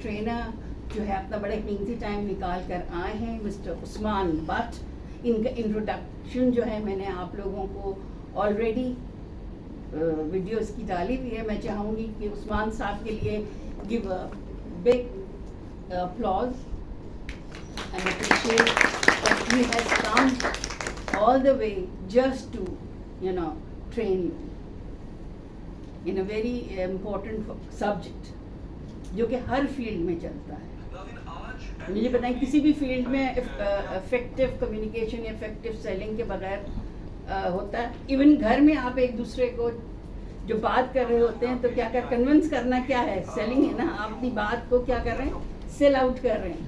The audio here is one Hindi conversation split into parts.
ट्रेनर जो है अपना बड़े कीमती टाइम निकाल कर आए हैं, मिस्टर उस्मान बट। इनका इंट्रोडक्शन जो है मैंने आप लोगों को ऑलरेडी वीडियोस की डाली हुई है। मैं चाहूँगी कि उस्मान साहब के लिए give a big applause and appreciate that he has come all the way just to, train you in a very important subject जो कि हर फील्ड में चलता है। मुझे बताएं, किसी भी फील्ड में इफेक्टिव कम्युनिकेशन या इफेक्टिव सेलिंग के बगैर होता है। इवन घर में आप एक दूसरे को जो बात कर रहे होते हैं तो क्या कन्विंस करना क्या है, सेलिंग है ना। आप अपनी बात को क्या कर रहे हैं, सेल आउट कर रहे हैं,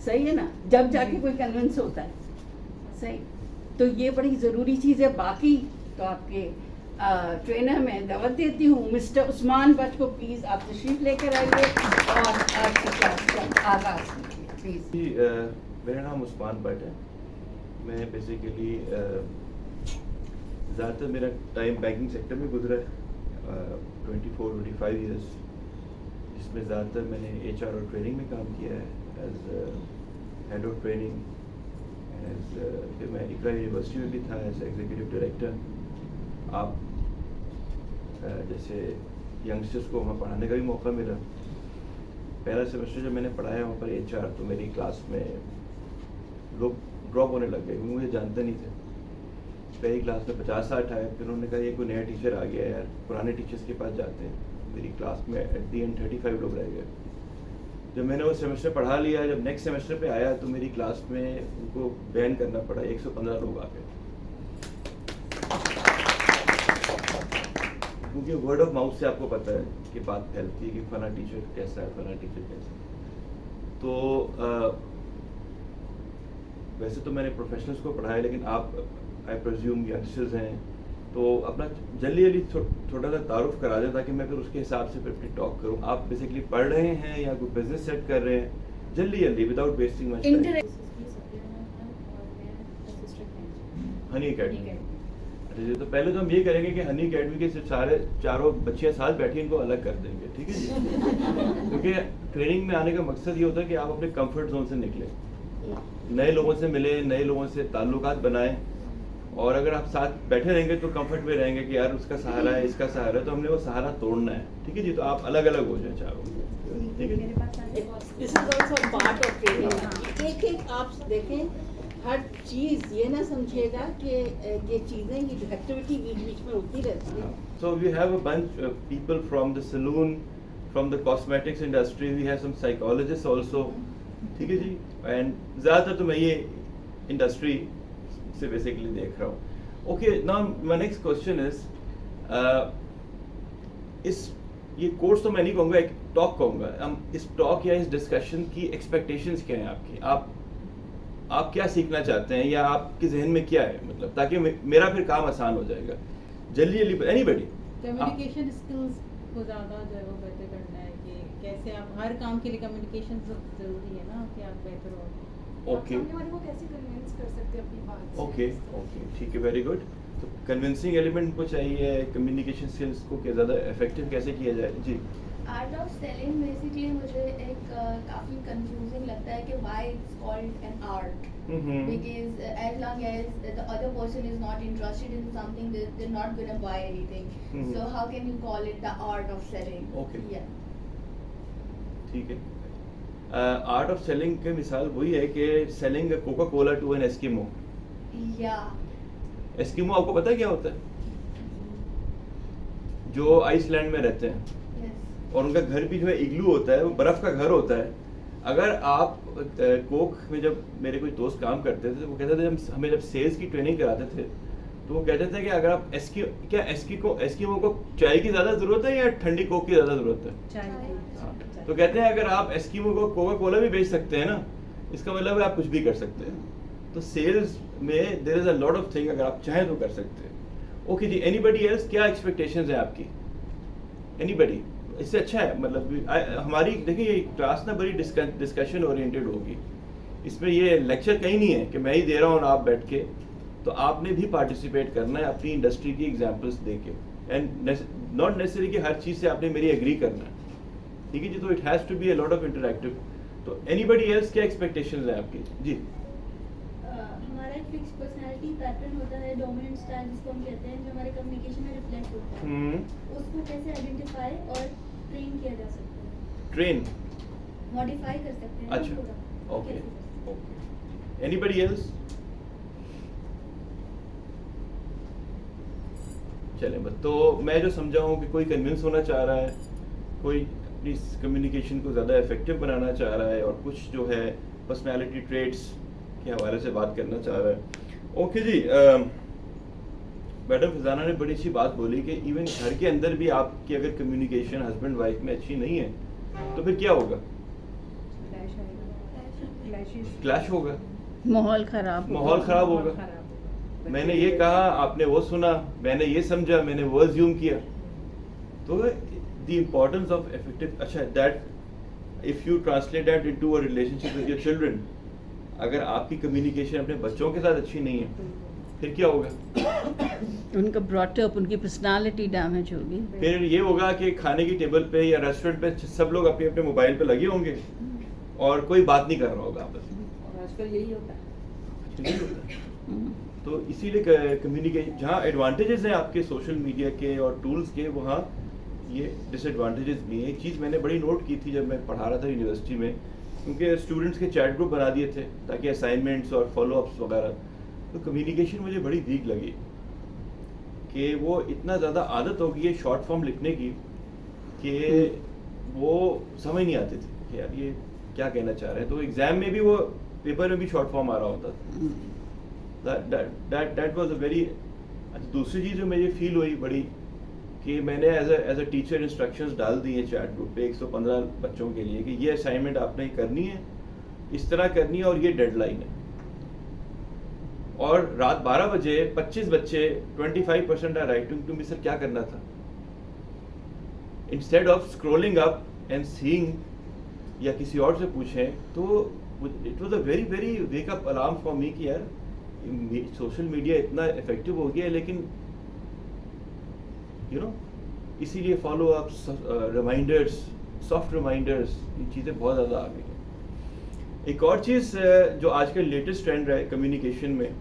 सही है ना, जब जाके कोई कन्विंस होता है, सही। तो ये बड़ी ज़रूरी चीज़ है। बाकी तो आपके ट्रेनर में दावत देती हूँ मिस्टर उस्मान बट को, प्लीज़ आप तशरीफ़ लेकर आइए और आज की क्लास का आगाज़ कीजिए प्लीज़। मेरा नाम उस्मान बट है। मैं बेसिकली ज़्यादातर मेरा टाइम बैंकिंग सेक्टर में गुजरा है, 24-25 ईयर्स, जिसमें ज़्यादातर मैंने HR और ट्रेनिंग में काम किया है एज हेड ऑफ ट्रेनिंग। फिर मैं इकरा यूनिवर्सिटी में भी था एज एग्जीक्यूटिव डायरेक्टर। आप जैसे यंगस्टर्स को वहाँ पढ़ाने का भी मौका मिला। पहला सेमेस्टर जब मैंने पढ़ाया वहाँ पर HR, तो मेरी क्लास में लोग ड्रॉप होने लग गए, मुझे जानते नहीं थे। पहली क्लास में 50-60 आए, फिर उन्होंने कहा ये कोई नया टीचर आ गया यार, पुराने टीचर्स के पास जाते हैं। मेरी क्लास में एट दी एंड 35 लोग रह गए। जब मैंने वो सेमेस्टर पढ़ा लिया, जब नेक्स्ट सेमेस्टर पे आया तो मेरी क्लास में उनको बैन करना पड़ा, 115 लोग आ गए। क्योंकि वर्ड ऑफ माउथ से आपको पता है कि बात फैलती है कि फला टीचर कैसा है, फला टीचर कैसा है। तो वैसे तो मैंने प्रोफेशनल्स को पढ़ाया, लेकिन आप आई प्रेज्यूम यंगस्टर्स हैं, तो अपना जल्दी थोड़ा सा तारुफ करा दें ताकि मैं फिर उसके हिसाब से फिर अपनी टॉक करूं। आप बेसिकली पढ़ रहे हैं या कोई बिजनेस सेट कर रहे हैं, जल्दी without wasting much time. Honey academy. अच्छा, तो पहले तो हम ये करेंगे कि हनी अकेडमी के सारे चारों बच्चियां साथ बैठी, इनको अलग कर देंगे, ठीक है जी। क्योंकि ट्रेनिंग में आने का मकसद ये होता है कि आप अपने कंफर्ट जोन से निकलें, नए लोगों से मिले, नए लोगों से ताल्लुकात बनाएं। और अगर आप साथ बैठे रहेंगे तो कंफर्ट में रहेंगे कि यार उसका सहारा है, इसका सहारा है, तो हमने वो सहारा तोड़ना है, ठीक है जी। तो आप अलग अलग हो जाए चारों, ठीक है। This is also part of training. एक आप देखें, हर चीज़ ये ना समझिएगा कि ये चीज़ें, ये जो एक्टिविटी बीच बीच में होती रहती है। So we have a bunch of people from the saloon, from the cosmetics industry, we have some psychologists also, ठीक है जी। एंड ज़्यादातर तो मैं ये इंडस्ट्री से बेसिकली देख रहा हूँ। Okay, now my next question is ये कोर्स तो मैं नहीं कहूँगा, एक टॉक कहूँगा। हम इस टॉक या इस डिस्कशन की एक्सपेक्टेशंस क्या हैं आपकी? आप क्या सीखना चाहते हैं या आपके जहन में क्या है, मतलब ताकि मेरा फिर काम आसान हो जाएगा। जल्दी एनीबॉडी कम्युनिकेशन स्किल्स को ज़्यादा जो है वो बेहतर करना है कि कैसे आप हर काम के लिए कम्युनिकेशन ज़रूरी है ना कि आप बेहतर हो। ओके, सामने वाले को कैसे कन्विंस कर सकते हैं अपनी बात से। ओके, ठीक है, वेरी गुड। तो कन्विंसिंग एलिमेंट को चाहिए, कम्युनिकेशन स्किल्स को क्या ज़्यादा इफेक्टिव कैसे किया जाए जी। आर्ट ऑफ सेलिंग बेसिकली मुझे एक काफ़ी कंफ्यूजिंग लगता है कि why it's called an art, because as long as the other person is not interested in something they are not gonna buy anything, so how can you call it the art of selling. Okay, या ठीक है। आर्ट ऑफ सेलिंग की मिसाल वही है कि selling Coca Cola to an Eskimo. या एस्किमो आपको पता है क्या होता है? जो आइसलैंड में रहते हैं और उनका घर भी जो है इग्लू होता है, वो बर्फ का घर होता है। अगर आप कोक में, जब मेरे कोई दोस्त काम करते थे तो वो कहते थे, हमें जब सेल्स की ट्रेनिंग कराते थे तो वो कहते थे कि अगर आप एस्किमो को चाय की ज़्यादा ज़रूरत है या ठंडी कोक की ज़्यादा ज़रूरत है? हाँ, तो कहते हैं अगर आप एस्किमो को कोका कोला भी बेच सकते हैं ना, इसका मतलब है आप कुछ भी कर सकते हैं। तो सेल्स में there is a lot of thing, अगर आप चाहें तो कर सकते हैं। ओके जी, एनीबडी एल्स, क्या एक्सपेक्टेशंस है आपकी? एनीबडी? इससे अच्छा है, मतलब हमारी देखिए ये क्लास ना बड़ी डिस्कशन ओरिएंटेड होगी। इसमें ये लेक्चर कहीं नहीं है कि मैं ही दे रहा हूँ आप बैठ के, तो आपने भी पार्टिसिपेट करना है अपनी इंडस्ट्री की एग्जांपल्स दे के, एंड नॉट नेसेसरी कि हर चीज़ से आपने मेरी एग्री करना है। ठीक है जी, तो it has to be a lot of interactive. तो एनीबडी एल्स क्या एक्सपेक्टेशंस हैं आपकी जी? हमारा एक फिक्स पर्सनालिटी पैटर्न होता है, डोमिनेंट स्टाइल जिसको हम कहते हैं, जो हमारे कम्युनिकेशन में रिफ्लेक्ट होता है। उसको कैसे आइडेंटिफाई और ट्रेन किया जा सकता है? ट्रेन, मॉडिफाई कर सकते हैं। अच्छा, पूरा। ओके कैसे कर सकते हैं? ओके। Anybody else? चलें बस, तो मैं जो समझा हूँ कि कोई कन्विंस होना चाह रहा है, कोई अपनी कम्युनिकेशन को ज़्यादा इफेक्टिव बनाना चाह रहा है, और कुछ जो है पर्सनालिटी ट्रेट्स के हवाले से बात करना चाह रहा है। ओके जी, मैडम फिजाना ने बड़ी अच्छी बात बोली कि इवन घर के अंदर भी आपकी अगर कम्युनिकेशन हस्बैंड वाइफ में अच्छी नहीं है तो फिर क्या होगा? क्लैश होगा, माहौल खराब होगा। मैंने ये कहा, आपने वो सुना, मैंने ये समझा, मैंने वो अज्यूम किया। तो द इम्पोर्टेंस ऑफ इफेक्टिव, अच्छा that if you translate that into a relationship with your children, अगर आपकी कम्युनिकेशन अपने बच्चों के साथ अच्छी नहीं है फिर क्या होगा? उनका ब्रॉटअप, उनकी पर्सनालिटी डैमेज होगी। फिर ये होगा कि खाने की टेबल पे या रेस्टोरेंट पे सब लोग अपने अपने मोबाइल पे लगे होंगे और कोई बात नहीं कर रहा होगा आपस में। आजकल यही होता है। तो इसीलिए कम्युनिकेशन, जहाँ एडवांटेजेस हैं आपके सोशल मीडिया के और टूल्स के, वहाँ ये डिसएडवांटेजेस भी हैं। एक चीज़ मैंने बड़ी नोट की थी जब मैं पढ़ा रहा था यूनिवर्सिटी में, क्योंकि स्टूडेंट्स के चैट ग्रुप बना दिए थे ताकि असाइनमेंट्स और फॉलोअप्स वगैरह, तो कम्युनिकेशन मुझे बड़ी वीक लगी कि वो इतना ज़्यादा आदत हो गई है शॉर्ट फॉर्म लिखने की कि वो समझ नहीं आती थी कि यार ये क्या कहना चाह रहे हैं। तो एग्ज़ाम में भी वो, पेपर में भी शॉर्ट फॉर्म आ रहा होता था। That was a very. दूसरी चीज़ जो मुझे फील हुई बड़ी कि मैंने एज अ टीचर इंस्ट्रक्शंस डाल दी हैं चैट ग्रुप पे 115 बच्चों के लिए कि ये असाइनमेंट आपने करनी है, इस तरह करनी है, और ये डेडलाइन है। और रात 12 बजे 25 बच्चे 25% are writing to me, sir क्या करना था? Instead of scrolling up and seeing या किसी और से पूछें, तो it was a very very wake up alarm for me कि यार सोशल मीडिया इतना इफेक्टिव हो गया है, लेकिन यू नो इसीलिए follow ups, reminders, soft reminders, ये चीज़ें बहुत ज़्यादा आ गई हैं। एक और चीज़ जो आजकल लेटेस्ट ट्रेंड है कम्युनिकेशन में,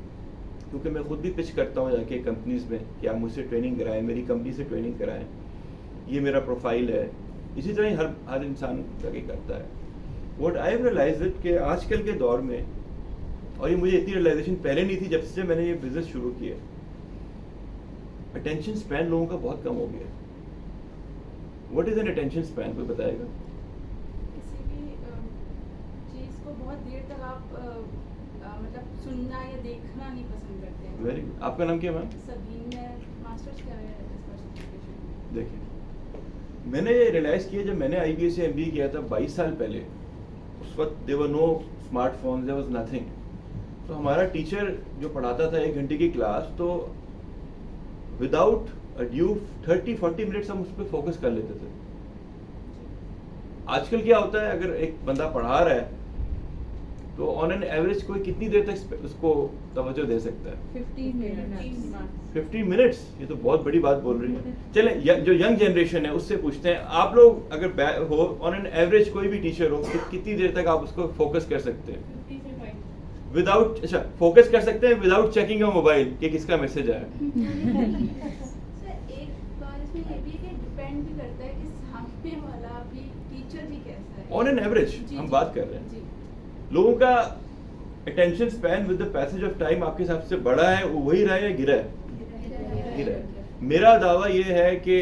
क्योंकि मैं खुद भी पिच करता हूँ जाके कंपनीज में कि आप मुझसे ट्रेनिंग कराएं, मेरी कंपनी से ट्रेनिंग कराएं, ये मेरा प्रोफाइल है। इसी तरह ही हर इंसान जाके करता है। What I have realized it कि आजकल के दौर में, और ये मुझे इतनी रियलाइजेशन पहले नहीं थी जब से मैंने ये बिजनेस शुरू किया, अटेंशन स्पैन लोगों का बहुत कम हो गया। What is an attention span, कोई बताएगा? किसी भी चीज़ को बहुत देर तक आप मतलब सुनना या देखना नहीं पसंद करते हैं। Very good. आपका नाम क्या है मैम? सभी ने मास्टर्स किया है स्पेसिफिकेशन। देखिए, मैंने ये रियलाइज़ किया जब मैंने IBA से MBA किया था 22 साल पहले, उस वक्त there were no smartphone, there was nothing. तो हमारा टीचर जो पढ़ाता था 1 घंटे की क्लास, तो विदाउट अ ड्यू 30-40 मिनट्स हम उस पर फोकस कर लेते थे। आजकल क्या होता है, अगर एक बंदा पढ़ा रहा है तो ऑन एन एवरेज कोई कितनी देर तक उसको तवज्जो दे सकता है? 15 मिनट्स। 15 मिनट्स, ये तो बहुत बड़ी बात बोल रही है। चलें, जो यंग जनरेशन है उससे पूछते हैं, आप लोग अगर हो ऑन एन एवरेज कोई भी टीचर हो, कितनी देर तक आप उसको फोकस कर सकते हैं? विदाउट, अच्छा फोकस कर सकते हैं विदाउट चेकिंग योर मोबाइल कि किसका मैसेज आया? सर एक बात इसमें ये भी है कि डिपेंड भी करता है कि सामने वाला भी टीचर भी कैसा है। ऑन एन एवरेज हम बात कर रहे हैं। लोगों का attention span with the passage of time आपके हिसाब से बढ़ा है, वही रहा है या गिरा है? गिरा है। मेरा दावा ये है कि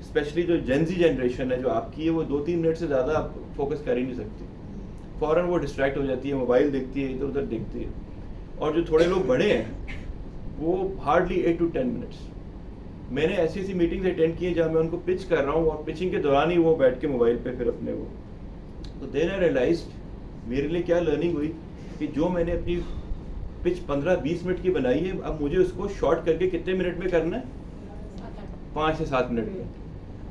स्पेशली जो जेनजी जनरेशन है जो आपकी है, वो 2-3 मिनट से ज़्यादा फोकस कर ही नहीं सकती। फ़ौरन वो डिस्ट्रैक्ट हो जाती है, मोबाइल देखती है, इधर उधर देखती है। और जो थोड़े लोग बड़े हैं वो हार्डली 8 to 10 मिनट्स। मैंने ऐसी ऐसी मीटिंग्स अटेंड की हैं जहाँ मैं उनको पिच कर रहा हूँ और पिचिंग के दौरान ही वो बैठ के मोबाइल पे फिर अपने वो, तो देन आई रियलाइज्ड, मेरे लिए क्या लर्निंग हुई कि जो मैंने अपनी पिच 15-20 मिनट की बनाई है, अब मुझे उसको शॉर्ट करके कितने मिनट में करना है? 5 से 7 मिनट में।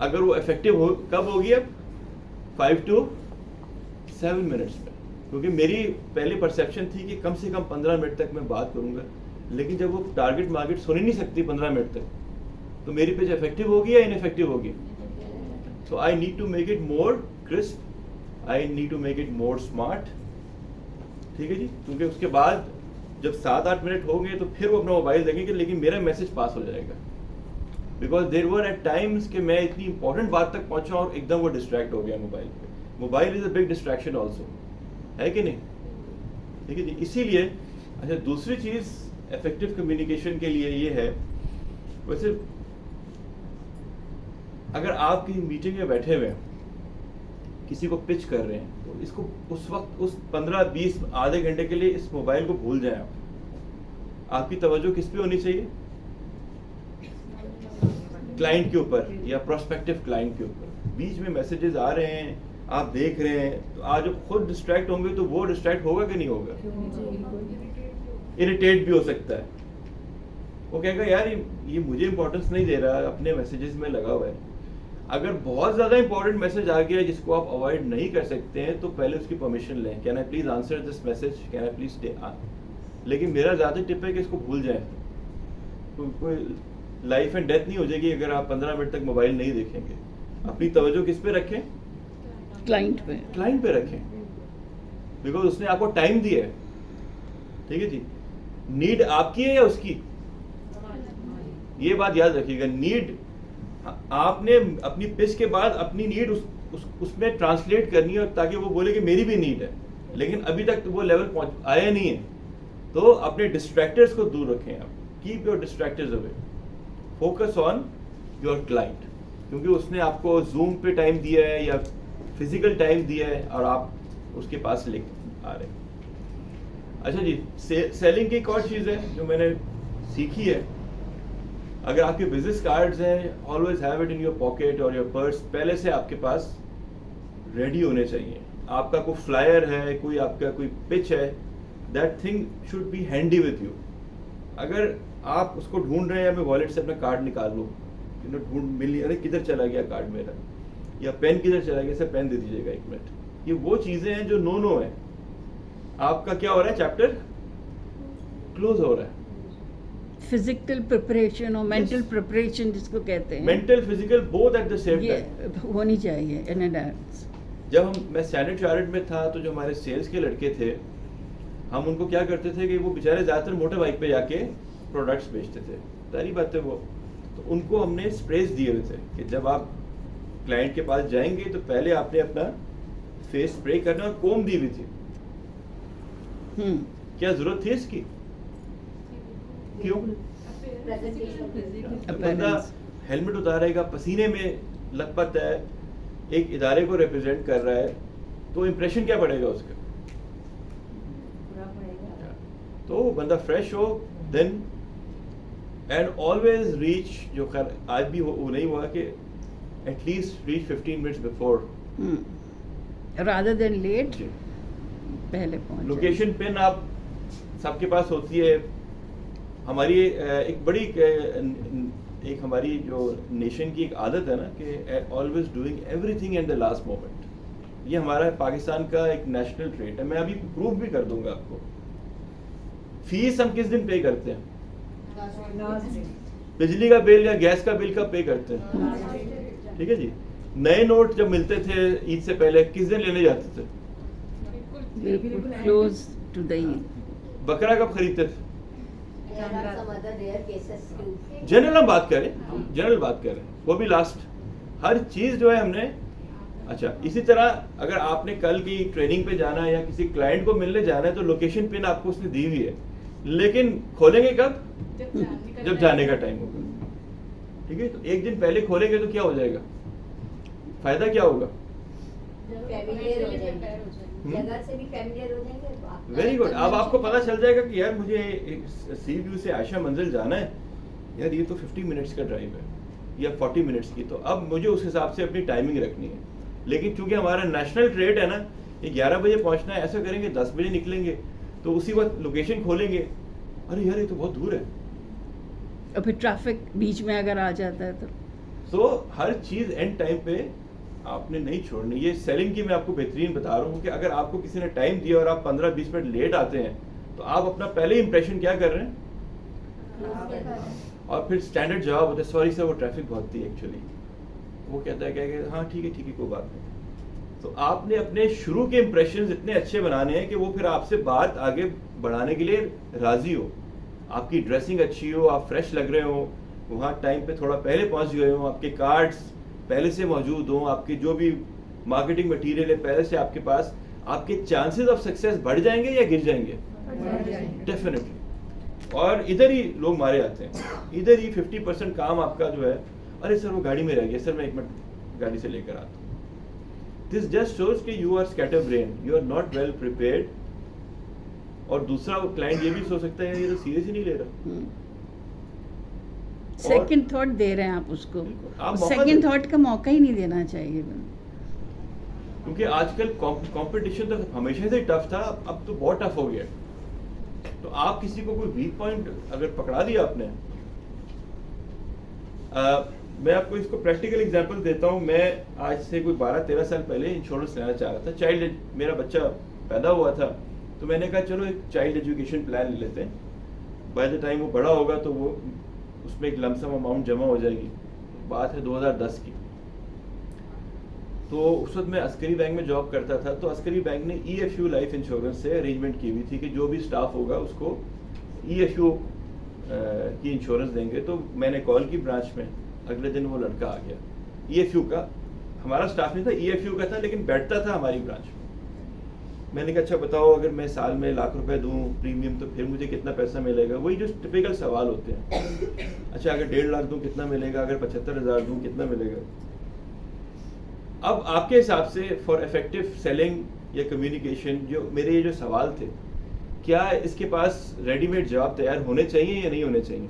अगर वो इफेक्टिव हो कब होगी? अब 5 to 7 मिनट्स में। क्योंकि मेरी पहले परसेप्शन थी कि कम से कम 15 मिनट तक मैं बात करूंगा, लेकिन जब वो टारगेट मार्केट सुन ही नहीं सकती 15 मिनट तक, तो मेरी पिच इफेक्टिव होगी या इनइफेक्टिव होगी? So I need to make it more crisp, I need to make it more smart. ठीक है जी, क्योंकि उसके बाद जब 7-8 मिनट होंगे तो फिर वो अपना मोबाइल देखेंगे, लेकिन मेरा मैसेज पास हो जाएगा. Because there were at times कि मैं इतनी इंपॉर्टेंट बात तक पहुंचा और एकदम वो डिस्ट्रैक्ट हो गया मोबाइल पे. Mobile is a big distraction also, है कि नहीं? ठीक है जी. इसीलिए अच्छा, दूसरी चीज इफेक्टिव कम्युनिकेशन के लिए ये है, वैसे अगर आप किसी मीटिंग में बैठे हुए हैं, किसी को पिच कर रहे हैं, तो इसको उस वक्त उस 15-20 आधे घंटे के लिए इस मोबाइल को भूल जाएं. आपकी तवज्जो किस पे होनी चाहिए? क्लाइंट के ऊपर या प्रोस्पेक्टिव क्लाइंट के ऊपर. बीच में मैसेजेस आ रहे हैं, आप देख रहे हैं, तो आज जब खुद डिस्ट्रैक्ट होंगे तो वो डिस्ट्रैक्ट होगा कि नहीं होगा? इरिटेट भी हो सकता है. वो कहेगा यार ये मुझे इंपॉर्टेंस नहीं दे रहा, अपने मैसेजेस में लगा हुआ है. अगर बहुत ज्यादा इंपॉर्टेंट मैसेज आ गया जिसको आप अवॉइड नहीं कर सकते हैं, तो पहले उसकी परमिशन लें. Can I please answer this message, can I please stay. लेकिन मेरा ज्यादा टिप है कि इसको भूल जाए. कोई लाइफ एंड डेथ नहीं हो जाएगी अगर आप 15 मिनट तक मोबाइल नहीं देखेंगे. अपनी तवज्जो किस पे रखें? क्लाइंट पे रखें, बिकॉज उसने आपको टाइम दिया है. ठीक है जी. नीड आपकी है या उसकी? ये बात याद रखिएगा. नीड आपने अपनी पिच के बाद अपनी नीड उसमें ट्रांसलेट करनी है, ताकि वो बोले कि मेरी भी नीड है. लेकिन अभी तक तो वो लेवल आया नहीं है. तो अपने डिस्ट्रैक्टर्स को दूर रखें. आप keep your distractors away, focus on your client, क्योंकि उसने आपको जूम पे टाइम दिया है या फिजिकल टाइम दिया है और आप उसके पास ले आ रहे हैं. अच्छा जी, सेलिंग की एक और चीज़ है जो मैंने सीखी है. अगर आपके बिजनेस कार्ड्स हैं, always have it in your pocket और योर पर्स. पहले से आपके पास रेडी होने चाहिए. आपका कोई फ्लायर है, कोई आपका कोई पिच है, that thing should be handy with you. अगर आप उसको ढूंढ रहे हैं, या मैं वॉलेट से अपना कार्ड निकाल लूँ, ढूंढ मिल, अरे किधर चला गया कार्ड मेरा, या पेन किधर चला गया, पेन दे दीजिएगा 1 मिनट. ये वो चीजें हैं जो नो है. आपका क्या हो रहा है? चैप्टर क्लोज हो रहा है. फिजिकल प्रिपरेशन और मेंटल प्रिपरेशन जिसको कहते हैं, mental physical both at the same ये टाइम होनी चाहिए इन एडवांस. जब मैं स्टैंडर्ड चार्टर्ड में था, तो जो हमारे सेल्स के लड़के थे, हम उनको क्या करते थे कि वो बेचारे ज्यादातर मोटर बाइक पे जाके प्रोडक्ट्स बेचते थे. सारी बातें वो, तो उनको हमने स्प्रेस दिए हुए थे कि जब आप क्लाइंट के पास जाएंगे तो पहले आपने अपना फेस स्प्रे करना, और कोम दी हुई थी. क्या जरूरत थी इसकी? क्यों? तो बंदा हेलमेट उतारेगा, पसीने में लथपथ है, एक इदारे को रिप्रेजेंट कर रहा है, तो इंप्रेशन क्या पड़ेगा उसका? तो बंदा फ्रेश हो. देन एंड ऑलवेज रीच, जो खैर आज भी वो नहीं हुआ, कि at least reach 15 minutes before, rather than late. पहले पहुंच. लोकेशन पिन आप सबके पास होती है. हमारी एक बड़ी एक हमारी जो नेशन की एक आदत है ना, कि always doing everything at the last moment. ये हमारा पाकिस्तान का एक नेशनल ट्रेट है. मैं अभी प्रूफ भी कर दूंगा आपको. फीस हम किस दिन पे करते हैं? बिजली का बिल या गैस का बिल कब पे करते हैं? ठीक है जी. नए नोट जब मिलते थे ईद से पहले, किस दिन लेने जाते थे? Close to the Eid. बकरा कब खरीदते थे? जनरल हम बात करें, जनरल बात करें, वो भी लास्ट. हर चीज जो है हमने. अच्छा, इसी तरह अगर आपने कल की ट्रेनिंग पे जाना है या किसी क्लाइंट को मिलने जाना है, तो लोकेशन पिन आपको उसने दी हुई है, लेकिन खोलेंगे कब? जब जाने का टाइम होगा. ठीक है. तो एक दिन पहले खोलेंगे तो क्या हो जाएगा? फायदा क्या होगा? जगह से भी फैमिलियर हो जाएंगे. Very good. अब आपको पता चल जाएगा कि यार मुझे सी व्यू से आयशा मंजिल जाना है, यार ये तो 50 मिनट्स का ड्राइव है या 40 मिनट्स की, तो अब मुझे उस हिसाब से अपनी टाइमिंग रखनी है. लेकिन चूंकि हमारा नेशनल ट्रेड है ना, ये 11 बजे पहुंचना है, ऐसा करेंगे 10 बजे निकलेंगे, तो उसी वक्त लोकेशन खोलेंगे, अरे यार ये तो बहुत दूर है, और फिर ट्रैफिक बीच में अगर आ जाता है तो. सो हर चीज एंड टाइम पे आपने नहीं छोड़नी. ये सेलिंग की मैं आपको बेहतरीन बता रहा हूँ कि अगर आपको किसी ने टाइम दिया और आप 15-20 मिनट लेट आते हैं, तो आप अपना पहले इंप्रेशन क्या कर रहे हैं, और फिर स्टैंडर्ड जवाब होता है, सॉरी सर वो ट्रैफिक बहुत थी एक्चुअली. वो कहता है क्या हाँ ठीक है कोई बात नहीं। तो आपने अपने शुरू के इंप्रेशंस इतने अच्छे बनाने हैं कि वो फिर आपसे बात आगे बढ़ाने के लिए राजी हो। आपकी ड्रेसिंग अच्छी हो, आप फ्रेश लग रहे हो, वहाँ टाइम पे थोड़ा पहले पहुँच गए हो, आपके कार्ड्स पहले से मौजूद हो, आपके जो भी मार्केटिंग मटेरियल है पहले से आपके पास, आपके चांसेस ऑफ सक्सेस बढ़ जाएंगे या गिर जाएंगे? डेफिनेटली। और इधर ही लोग मारे जाते हैं, इधर ही 50% काम आपका जो है, अरे सर वो गाड़ी में रह गया, सर मैं 1 मिनट गाड़ी से लेकर आता हूँ। दिस जस्ट शोज कि you are scatter brain, you are not well prepared. और दूसरा क्लाइंट ये भी सोच सकता है ये तो सीरियस ही नहीं ले रहा। सेकंड थॉट दे रहे हैं आप उसको, आप मौका सेकंड दो। थॉट का मौका ही नहीं देना चाहिए। क्योंकि आजकल कंपटीशन तो हमेशा से टफ था, अब तो बहुत टफ हो गया। तो आप किसी को कोई वीक पॉइंट अगर पकड़ा दिया आपने, मैं आपको इसको प्रैक्टिकल एग्जांपल देता हूँ। मैं आज से कोई 12-13 साल पहले इंश्योरेंस लेना चाह रहा था। चाइल्ड, मेरा बच्चा पैदा हुआ था, तो मैंने कहा चलो एक चाइल्ड एजुकेशन प्लान ले लेते हैं। बाय द टाइम वो बड़ा होगा तो वो उसमें एक लमसम अमाउंट जमा हो जाएगी। बात है 2010 की। तो उस वक्त मैं अस्करी बैंक में जॉब करता था। तो अस्करी बैंक ने EFU लाइफ इंश्योरेंस से अरेंजमेंट की हुई थी कि जो भी स्टाफ होगा उसको EFU की इंश्योरेंस देंगे। तो मैंने कॉल की ब्रांच में, अगले दिन वो लड़का आ गया। EFU का हमारा स्टाफ नहीं था, EFU का था, लेकिन बैठता था हमारी ब्रांच में। मैंने कहा अच्छा बताओ, अगर मैं साल में लाख रुपए दूं प्रीमियम तो फिर मुझे कितना पैसा मिलेगा? वही जो टिपिकल सवाल होते हैं। अच्छा अगर 1.5 लाख दूं कितना मिलेगा? अगर 75,000 दूं कितना मिलेगा? अब आपके हिसाब से फॉर इफेक्टिव सेलिंग या कम्युनिकेशन, जो मेरे ये जो सवाल थे, क्या इसके पास रेडीमेड जवाब तैयार होने चाहिए या नहीं होने चाहिए?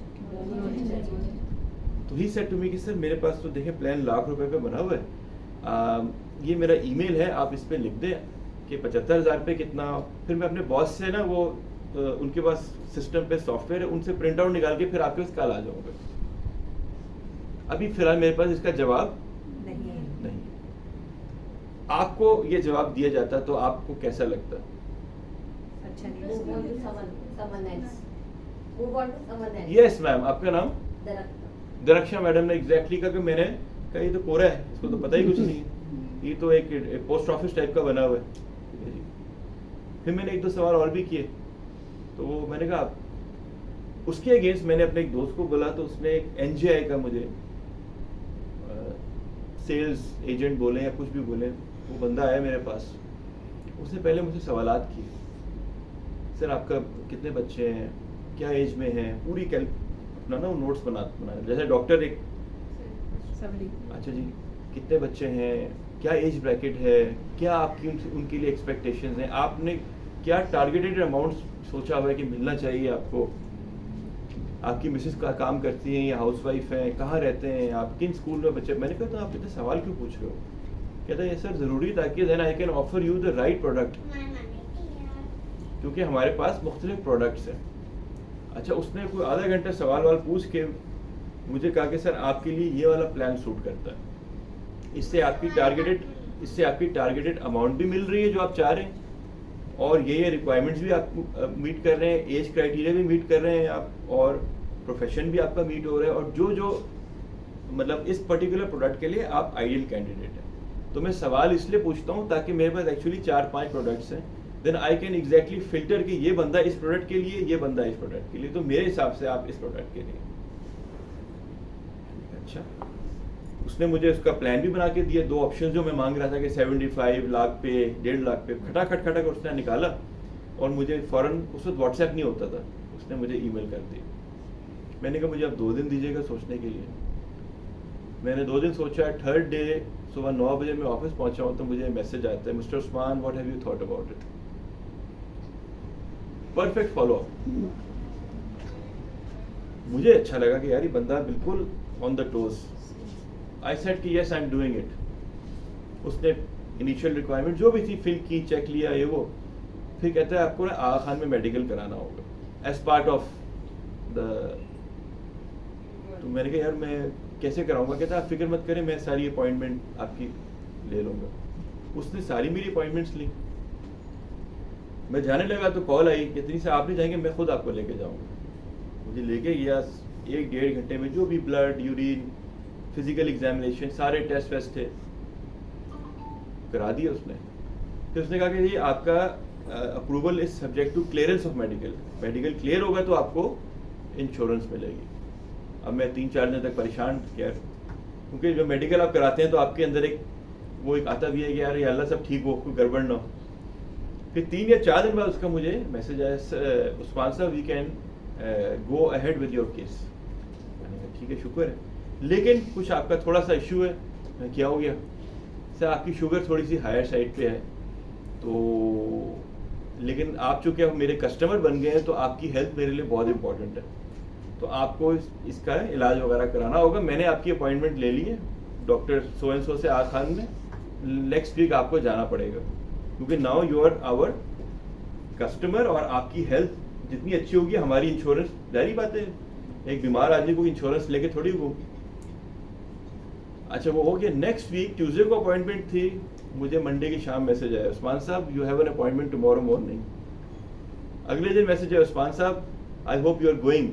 तो ही सेड टू मी कि सर मेरे पास तो देखें प्लान लाख रुपए पे बना हुआ है, ये मेरा ईमेल है, आप इस पे लिख दें कि 75,000 पे कितना। फिर मैं अपने बॉस से ना वो उनके पास सिस्टम पे सॉफ्टवेयर है, उनसे प्रिंट आउट निकाल के फिर आपके पास कल आ जाऊंगा। अभी फिलहाल मेरे पास इसका जवाब नहीं। आपको ये जवाब दिया जाता तो आपको कैसा लगता? यस मैम, आपका नाम? दरक्षा मैडम ने एग्जैक्टली कहा कि मैंने कहा ये तो कोरा है, इसको तो पता ही कुछ नहीं है, ये तो एक पोस्ट ऑफिस टाइप का बना हुआ है। फिर मैंने 1-2 सवाल और भी किए, तो वो मैंने कहा उसके अगेंस्ट मैंने अपने एक दोस्त को बोला, तो उसने एक NJI का मुझे सेल्स एजेंट बोले या कुछ भी बोले, वो बंदा आया मेरे पास। उसने पहले मुझे सवालात किए, सर आपका कितने बच्चे हैं, क्या एज में हैं, पूरी अपना ना नोट्स बना जैसे डॉक्टर एक अच्छा जी कितने बच्चे हैं, क्या एज ब्रैकेट है, क्या आपकी उनके लिए एक्सपेक्टेशंस हैं, आपने क्या टारगेटेड अमाउंट सोचा हुआ है कि मिलना चाहिए आपको, आपकी मिसेस का काम करती हैं या हाउसवाइफ हैं, कहाँ रहते हैं आप, किन स्कूल में बच्चे। मैंने कहा तो आप इतने सवाल क्यों पूछ रहे हो? कहता है सर ज़रूरी ताकि then I can offer you the right product, क्योंकि हमारे पास मुख्तलिफ प्रोडक्ट्स हैं। अच्छा उसने कोई आधा घंटा सवाल पूछ के मुझे कहा कि सर आपके लिए ये वाला प्लान सूट करता है, इससे आपकी टारगेटेड अमाउंट भी मिल रही है जो आप चाह रहे हैं, और ये रिक्वायरमेंट्स भी आप मीट कर रहे हैं, एज क्राइटेरिया भी मीट कर रहे हैं आप, और प्रोफेशन भी आपका मीट हो रहा है, और जो मतलब इस पर्टिकुलर प्रोडक्ट के लिए आप आइडियल कैंडिडेट हैं। तो मैं सवाल इसलिए पूछता हूँ ताकि मेरे पास एक्चुअली 4-5 प्रोडक्ट्स हैं, then I can exactly filter कि ये बंदा इस प्रोडक्ट के लिए, ये बंदा इस प्रोडक्ट के लिए, तो मेरे हिसाब से आप इस प्रोडक्ट के लिए। अच्छा उसने मुझे उसका प्लान भी बना के दिया, 2 ऑप्शन जो मैं मांग रहा था कि 75 लाख पे, 1.5 लाख पे, खटाखट कर उसने निकाला, और मुझे फ़ौरन उस वक्त व्हाट्सएप नहीं होता था, उसने मुझे ईमेल कर दी। मैंने कहा मुझे आप 2 दिन दीजिएगा सोचने के लिए। मैंने 2 दिन सोचा। 3rd डे सुबह 9 बजे मैं ऑफिस पहुंचा हूँ तो मुझे मैसेज आता है, mister Usman what have you thought about it? Perfect follow up. मुझे अच्छा लगा कि यार ये बंदा बिल्कुल on the toes. I said कि yes I am doing it. उसने इनिशियल रिक्वायरमेंट जो भी थी फिल की, चेक लिया, ये वो। फिर कहता है आपको ना आगा खान में मेडिकल कराना होगा एज पार्ट ऑफ द। तो मैंने कहा यार मैं कैसे कराऊंगा? कहता आप फिक्र मत करें, मैं सारी अपॉइंटमेंट आपकी ले लूँगा। उसने सारी मेरी अपॉइंटमेंट्स ली। मैं जाने लगा तो कॉल आई, कितनी से आप नहीं जाएंगे, मैं खुद आपको लेके जाऊँगा। मुझे लेके गया, 1-1.5 घंटे में जो भी ब्लड, यूरिन, फिजिकल एग्जामिनेशन, सारे टेस्ट वेस्ट थे, करा दिए उसने। फिर उसने कहा कि ये आपका approval is subject to clearance of medical, medical clear होगा तो आपको इंश्योरेंस मिलेगी। अब मैं 3-4 दिन तक परेशान किया, क्योंकि जो मेडिकल आप कराते हैं तो आपके अंदर एक आता भी है कि यार ये अल्लाह सब ठीक हो, कोई गड़बड़ ना हो। फिर 3 या 4 दिन बाद उसका मुझे मैसेज आया, उस्मान साहब we can go ahead with your case. मैंने कहा ठीक है, शुक्र है, लेकिन कुछ आपका थोड़ा सा इशू है। क्या हो गया? सर आपकी शुगर थोड़ी सी हायर साइड पे है, तो लेकिन आप चूँकि अब मेरे कस्टमर बन गए हैं तो आपकी हेल्थ मेरे लिए बहुत इंपॉर्टेंट है, तो आपको इसका इलाज वगैरह कराना होगा। मैंने आपकी अपॉइंटमेंट ले ली है डॉक्टर सो एंड सो से आँख खान में, नेक्स्ट वीक आपको जाना पड़ेगा, क्योंकि now you are our customer और आपकी हेल्थ जितनी अच्छी होगी हमारी इंश्योरेंस, जारी बात है, एक बीमार आदमी को इंश्योरेंस लेके थोड़ी होगी। अच्छा वो हो गया। नेक्स्ट वीक ट्यूसडे को अपॉइंटमेंट थी, मुझे मंडे की शाम मैसेज आया, उस्मान साहब you have an appointment tomorrow morning. अगले दिन मैसेज आया, उस्मान साहब I hope you are going.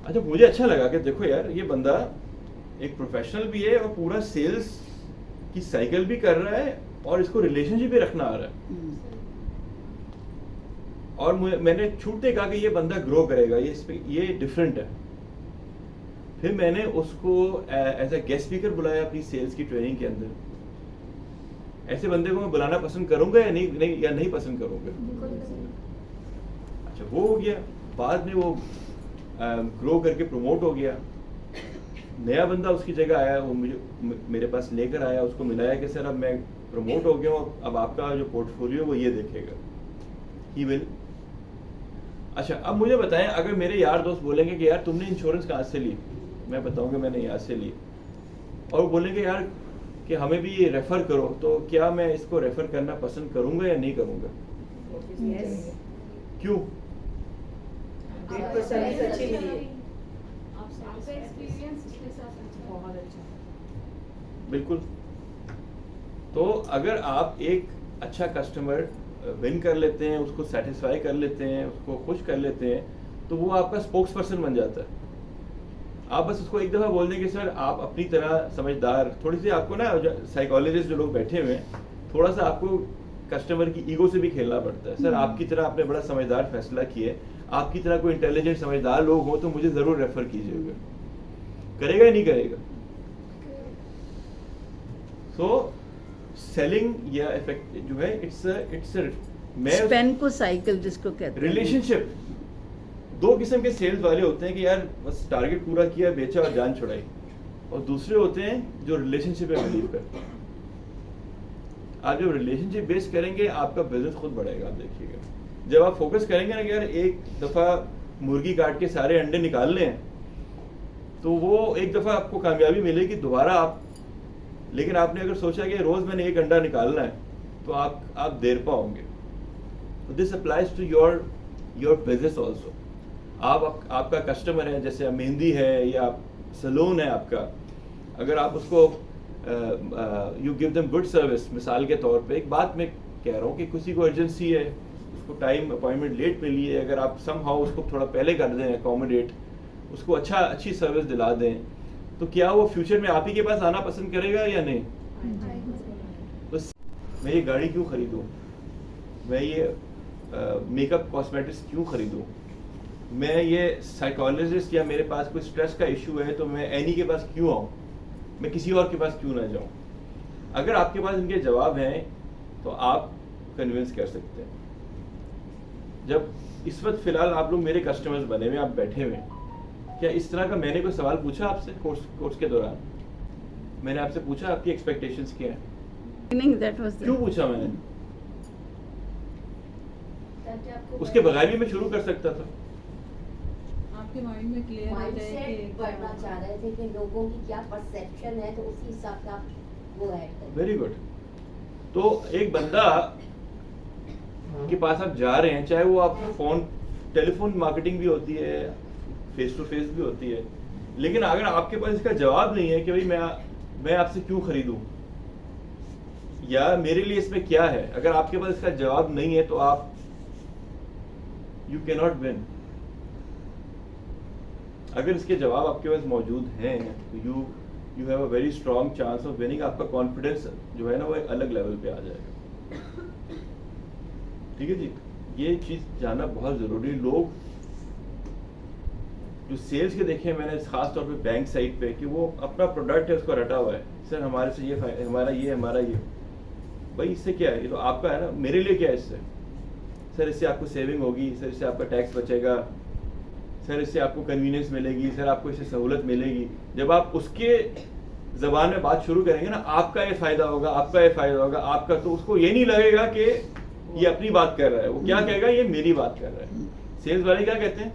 अच्छा मुझे अच्छा लगा कि देखो यार ये बंदा एक प्रोफेशनल भी है और पूरा सेल्स की साइकिल भी कर रहा है और इसको रिलेशनशिप भी रखना आ रहा है। और मैंने छूटते कहा कि ये बंदा ग्रो करेगा, ये डिफरेंट है। फिर मैंने उसको एज ए गेस्ट स्पीकर बुलाया अपनी सेल्स की ट्रेनिंग के अंदर। ऐसे बंदे को मैं बुलाना पसंद करूंगा या नहीं पसंद करूंगा। अच्छा वो हो गया। बाद में वो ग्रो करके प्रमोट हो गया, नया बंदा उसकी जगह आया, वो मुझे मेरे पास लेकर आया, उसको मिलाया कि सर अब मैं प्रमोट हो गया हूँ, अब आपका जो पोर्टफोलियो वो ये देखेगा, ही विल। अच्छा अब मुझे बताएं, अगर मेरे यार दोस्त बोलेंगे कि यार तुमने इंश्योरेंस कहाँ से ली, मैं बताऊंगा मैंने यहाँ से ली, और वो बोलेंगे यार कि हमें भी ये रेफर करो, तो क्या मैं इसको रेफर करना पसंद करूंगा या नहीं करूंगा? Yes. क्यों? आपको सर्विस अच्छी मिली है। आपका एक्सपीरियंस उसके साथ अच्छा बहुत अच्छा। बिल्कुल। तो अगर आप एक अच्छा कस्टमर विन कर लेते हैं, उसको सेटिस्फाई कर लेते हैं, उसको खुश कर लेते हैं, तो वो आपका स्पोक्स पर्सन बन जाता है। आप बस उसको एक दफ़ा बोल दें कि सर आप अपनी तरह समझदार, थोड़ी सी आपको ना साइकोलॉजिस्ट जो लोग बैठे हुए हैं, थोड़ा सा आपको कस्टमर की ईगो से भी खेलना पड़ता है। सर आपकी तरह आपने बड़ा समझदार फैसला किए, आपकी तरह कोई इंटेलिजेंट समझदार लोग हो तो मुझे ज़रूर रेफर कीजिएगा। करेगा या नहीं करेगा? सो सेलिंग या इफेक्ट जो है इट्स स्पेन को साइकिल जिसको कहते हैं, रिलेशनशिप। दो किस्म के सेल्स वाले होते हैं कि यार बस टारगेट पूरा किया, बेचा और जान छुड़ाई, और दूसरे होते हैं जो रिलेशनशिप में बिलीव करते हैं। आप जब रिलेशनशिप बेस करेंगे आपका बिजनेस खुद बढ़ेगा। आप देखिएगा जब आप फोकस करेंगे ना कि यार एक दफ़ा मुर्गी काट के सारे अंडे निकालने हैं, तो वो एक दफ़ा आपको कामयाबी मिलेगी, दोबारा आप, लेकिन आपने अगर सोचा कि रोज़ मैंने एक अंडा निकालना है तो आप देर पाओगे। This applies to your business also. आपका कस्टमर है, जैसे आप मेहंदी है या सैलून है आपका, अगर आप उसको you give them good service, मिसाल के तौर पे एक बात मैं कह रहा हूँ कि किसी को अर्जेंसी है, उसको टाइम अपॉइंटमेंट लेट मिली है, अगर आप समहाउ उसको थोड़ा पहले कर दें, अकोमोडेट, उसको अच्छी सर्विस दिला दें, तो क्या वो फ्यूचर में आप ही के पास आना पसंद करेगा या नहीं? बस मैं ये गाड़ी क्यों खरीदूँ, मैं ये मेकअप कॉस्मेटिक्स क्यों खरीदूँ, मैं ये साइकोलॉजिस्ट या मेरे पास कोई स्ट्रेस का इशू है तो मैं एनी के पास क्यों आऊँ, मैं किसी और के पास क्यों ना जाऊँ? अगर आपके पास इनके जवाब हैं तो आप कन्विंस कर सकते हैं। जब इस वक्त फ़िलहाल आप लोग मेरे कस्टमर्स बने हुए, आप बैठे हुए, क्या इस तरह का मैंने कोई सवाल पूछा आपसे कोर्स के दौरान? मैंने आपसे पूछा आपकी एक्सपेक्टेशंस क्या हैं? क्यों पूछा मैंने? उसके बगैर भी मैं शुरू कर सकता था। आपके माइंड में क्लियर हो जाए माइंडसेट कि बढ़ना चाह रहे थे कि लोगों की क्या परसेप्शन है, तो उसी हिसाब से आप वो ऐड करें। Very good. तो एक बंदा के पास आप जा रहे हैं, चाहे वो आप टेलीफोन मार्केटिंग भी होती है, फेस टू फेस भी होती है, लेकिन अगर आपके पास इसका जवाब नहीं है कि भाई मैं आपसे क्यों खरीदूं या मेरे लिए इसमें क्या है, अगर आपके पास इसका जवाब नहीं है तो आप यू कैन नॉट विन। अगर इसके जवाब आपके पास मौजूद हैं तो you have a very strong chance of winning. आपका कॉन्फिडेंस जो है ना वो एक अलग लेवल पे आ जाएगा। ठीक है जी, ये चीज़ जानना बहुत ज़रूरी है। लोग जो सेल्स के देखे मैंने खास तौर पे बैंक साइड पे कि वो अपना प्रोडक्ट है उसको रटा हुआ है, सर हमारे से ये हमारा ये भाई इससे क्या है, ये तो आपका है ना, मेरे लिए क्या है इससे, सर इससे आपको सेविंग होगी, सर इससे आपका टैक्स बचेगा, सर इससे आपको कन्वीनियंस मिलेगी, सर आपको इससे सहूलत मिलेगी। जब आप उसके ज़बान में बात शुरू करेंगे ना, आपका ये फ़ायदा होगा, आपका ये फ़ायदा होगा, आपका, तो उसको ये नहीं लगेगा कि ये अपनी बात कर रहा है, वो क्या कहेगा, ये मेरी बात कर रहा है। सेल्स वाले क्या कहते हैं,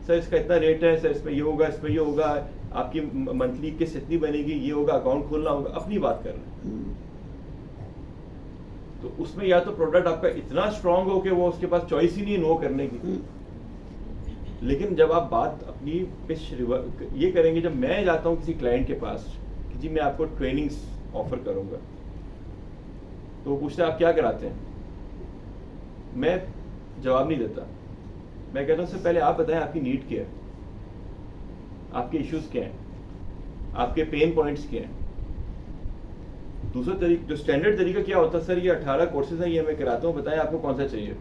सर इसका इतना रेट है, सर इसमें ये होगा, इसमें ये होगा, आपकी मंथली किस्त इतनी बनेगी, ये होगा, अकाउंट खोलना होगा, अपनी बात कर रहे हैं। तो उसमें या तो प्रोडक्ट आपका इतना स्ट्रांग हो कि वो उसके पास चॉइस ही नहीं नो करने की। लेकिन जब आप बात अपनी पिच ये करेंगे, जब मैं जाता हूँ किसी क्लाइंट के पास कि जी मैं आपको ट्रेनिंग्स ऑफर करूंगा, तो वो पूछते हैं आप क्या कराते हैं, मैं जवाब नहीं देता। मैं कहता हूँ सर पहले आप बताएं आपकी नीड क्या है, आपके इश्यूज क्या हैं, आपके पेन पॉइंट्स क्या हैं। दूसरा तरीका, जो स्टैंडर्ड तरीका क्या होता है, सर ये 18 कोर्सेज हैं, ये मैं कराता हूँ, बताएं आपको कौन सा चाहिए।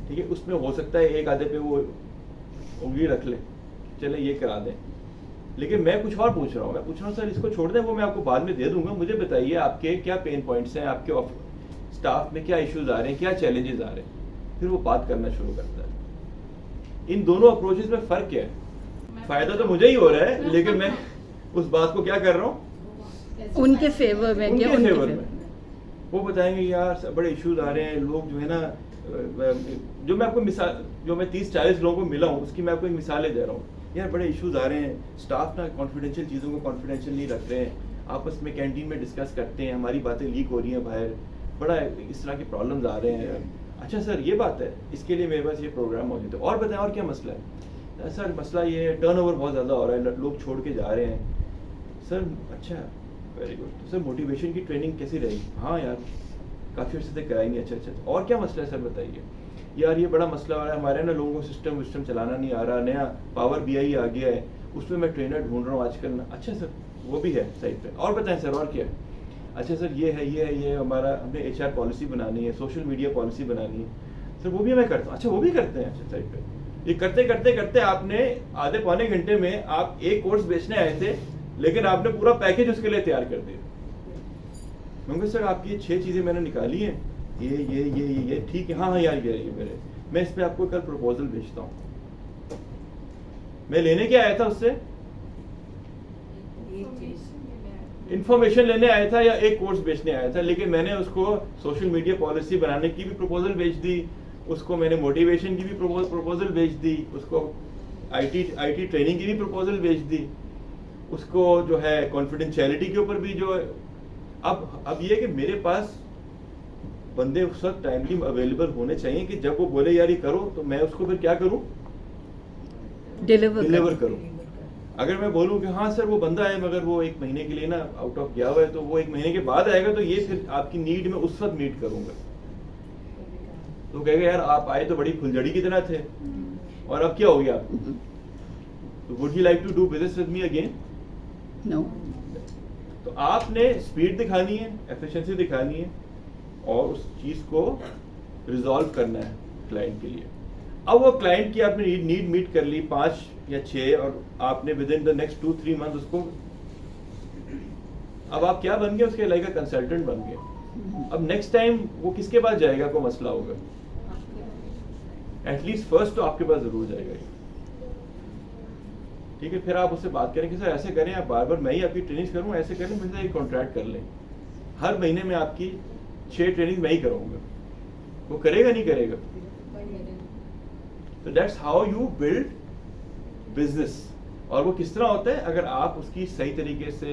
ठीक है, उसमें हो सकता है एक आधे पे वो उंगली रख ले, चले ये करा दें, लेकिन मैं कुछ और पूछ रहा हूँ। मैं पूछ रहा हूँ सर इसको छोड़ दें, वो मैं आपको बाद में दे दूंगा, मुझे बताइए आपके क्या पेन पॉइंट्स हैं, आपके स्टाफ में क्या इश्यूज आ रहे हैं, क्या चैलेंजेस आ रहे हैं। फिर वो बात करना शुरू करता है। इन दोनों अप्रोचेस में फर्क क्या है? फायदा तो मुझे ही हो रहा है, लेकिन मैं उस बात को क्या कर रहा हूँ, उनके फेवर में, उनके फेवर में। वो बताएंगे यार बड़े इश्यूज आ रहे हैं, लोग जो है ना, जो मैं आपको मिसाल, जो मैं 30-40 लोगों को मिला हूँ उसकी मैं आपको एक मिसालें दे रहा हूँ। यार बड़े इश्यूज आ रहे हैं, स्टाफ ना कॉन्फिडेंशियल चीज़ों को कॉन्फिडेंशियल नहीं रख रहे हैं, आपस में कैंटीन में डिस्कस करते हैं, हमारी बातें लीक हो रही हैं बाहर, बड़ा इस तरह के प्रॉब्लम्स आ रहे हैं। अच्छा सर ये बात है, इसके लिए मेरे पास ये प्रोग्राम मौजूद है, और बताएं और क्या मसला है। सर मसला ये है टर्नओवर बहुत ज़्यादा हो रहा है, लोग छोड़ के जा रहे हैं। सर अच्छा वेरी गुड, तो सर मोटिवेशन की ट्रेनिंग कैसी रहेगी? हाँ यार काफ़ी अर्से से कराएंगे। अच्छा, और क्या मसला है सर बताइए। यार ये बड़ा मसला आ रहा है हमारे ना, लोगों को सिस्टम चलाना नहीं आ रहा, नया पावर BI आ गया है, उसमें मैं ट्रेनर ढूंढ रहा हूँ आजकल ना। अच्छा सर वो भी है साइड पे, और बताएं सर और क्या है। अच्छा सर ये हमारा, हमने HR पॉलिसी बनानी है, सोशल मीडिया पॉलिसी बनानी है, सर वो भी मैं करता हूँ। अच्छा वो भी करते हैं। अच्छा साइड पे ये करते आपने आधे पौने घंटे में आप एक कोर्स बेचने आए थे, लेकिन आपने पूरा पैकेज उसके लिए तैयार कर दिया। मैं सर आपकी 6 चीज़ें मैंने निकाली हैं, ये ठीक है, हाँ यार ये मेरे, मैं इस पे आपको कल प्रपोजल भेजता हूँ। मैं लेने क्या आया था उससे, इंफॉर्मेशन लेने आया था या एक कोर्स बेचने आया था, लेकिन मैंने उसको सोशल मीडिया पॉलिसी बनाने की भी प्रपोजल भेज दी, उसको मैंने मोटिवेशन की भी प्रपोजल भेज दी, उसको IT ट्रेनिंग की भी प्रपोजल भेज दी, उसको जो है कॉन्फिडेंशियलिटी के ऊपर भी जो है। अब ये कि मेरे पास बंदे उस वक्त टाइमली अवेलेबल होने चाहिए कि जब वो बोले यार ये करो, तो मैं उसको फिर क्या करूं, डिलीवर करूं। अगर मैं बोलूं कि हाँ सर वो बंदा है मगर वो 1 महीने के लिए ना आउट ऑफ गया हुआ है, तो वो 1 महीने के बाद आएगा, तो ये फिर आपकी नीड में उस वक्त मीट करूंगा। तो कहेगा यार आप आए तो बड़ी फुलझड़ी की तरह थे, और अब क्या हो गया, तो would you like to do business with me again? No. तो आपने स्पीड दिखानी है, एफिशिएंसी दिखानी है, और उस चीज को रिजॉल्व करना है क्लाइंट के लिए। अब वो क्लाइंट की आपने नीड मीट कर ली 5 या 6, और आपने with in the next 2-3 month उसको, अब आप क्या बन गए, उसके लाइक अ कंसल्टेंट बन गए। अब नेक्स्ट टाइम वो किसके पास जाएगा, को मसला होगा, एटलीस्ट फर्स्ट तो आपके पास जरूर जाएगा। ठीक है, फिर आप उससे बात करें कि सर ऐसे करें, आप बार बार मैं ही आपकी ट्रेनिंग करूँ, ऐसे करें, मेरे से एक कॉन्ट्रैक्ट कर लें, हर महीने में आपकी 6 ट्रेनिंग मैं ही कराऊंगा। वो करेगा नहीं करेगा? तो that's how you build business. और वो किस तरह होता है, अगर आप उसकी सही तरीके से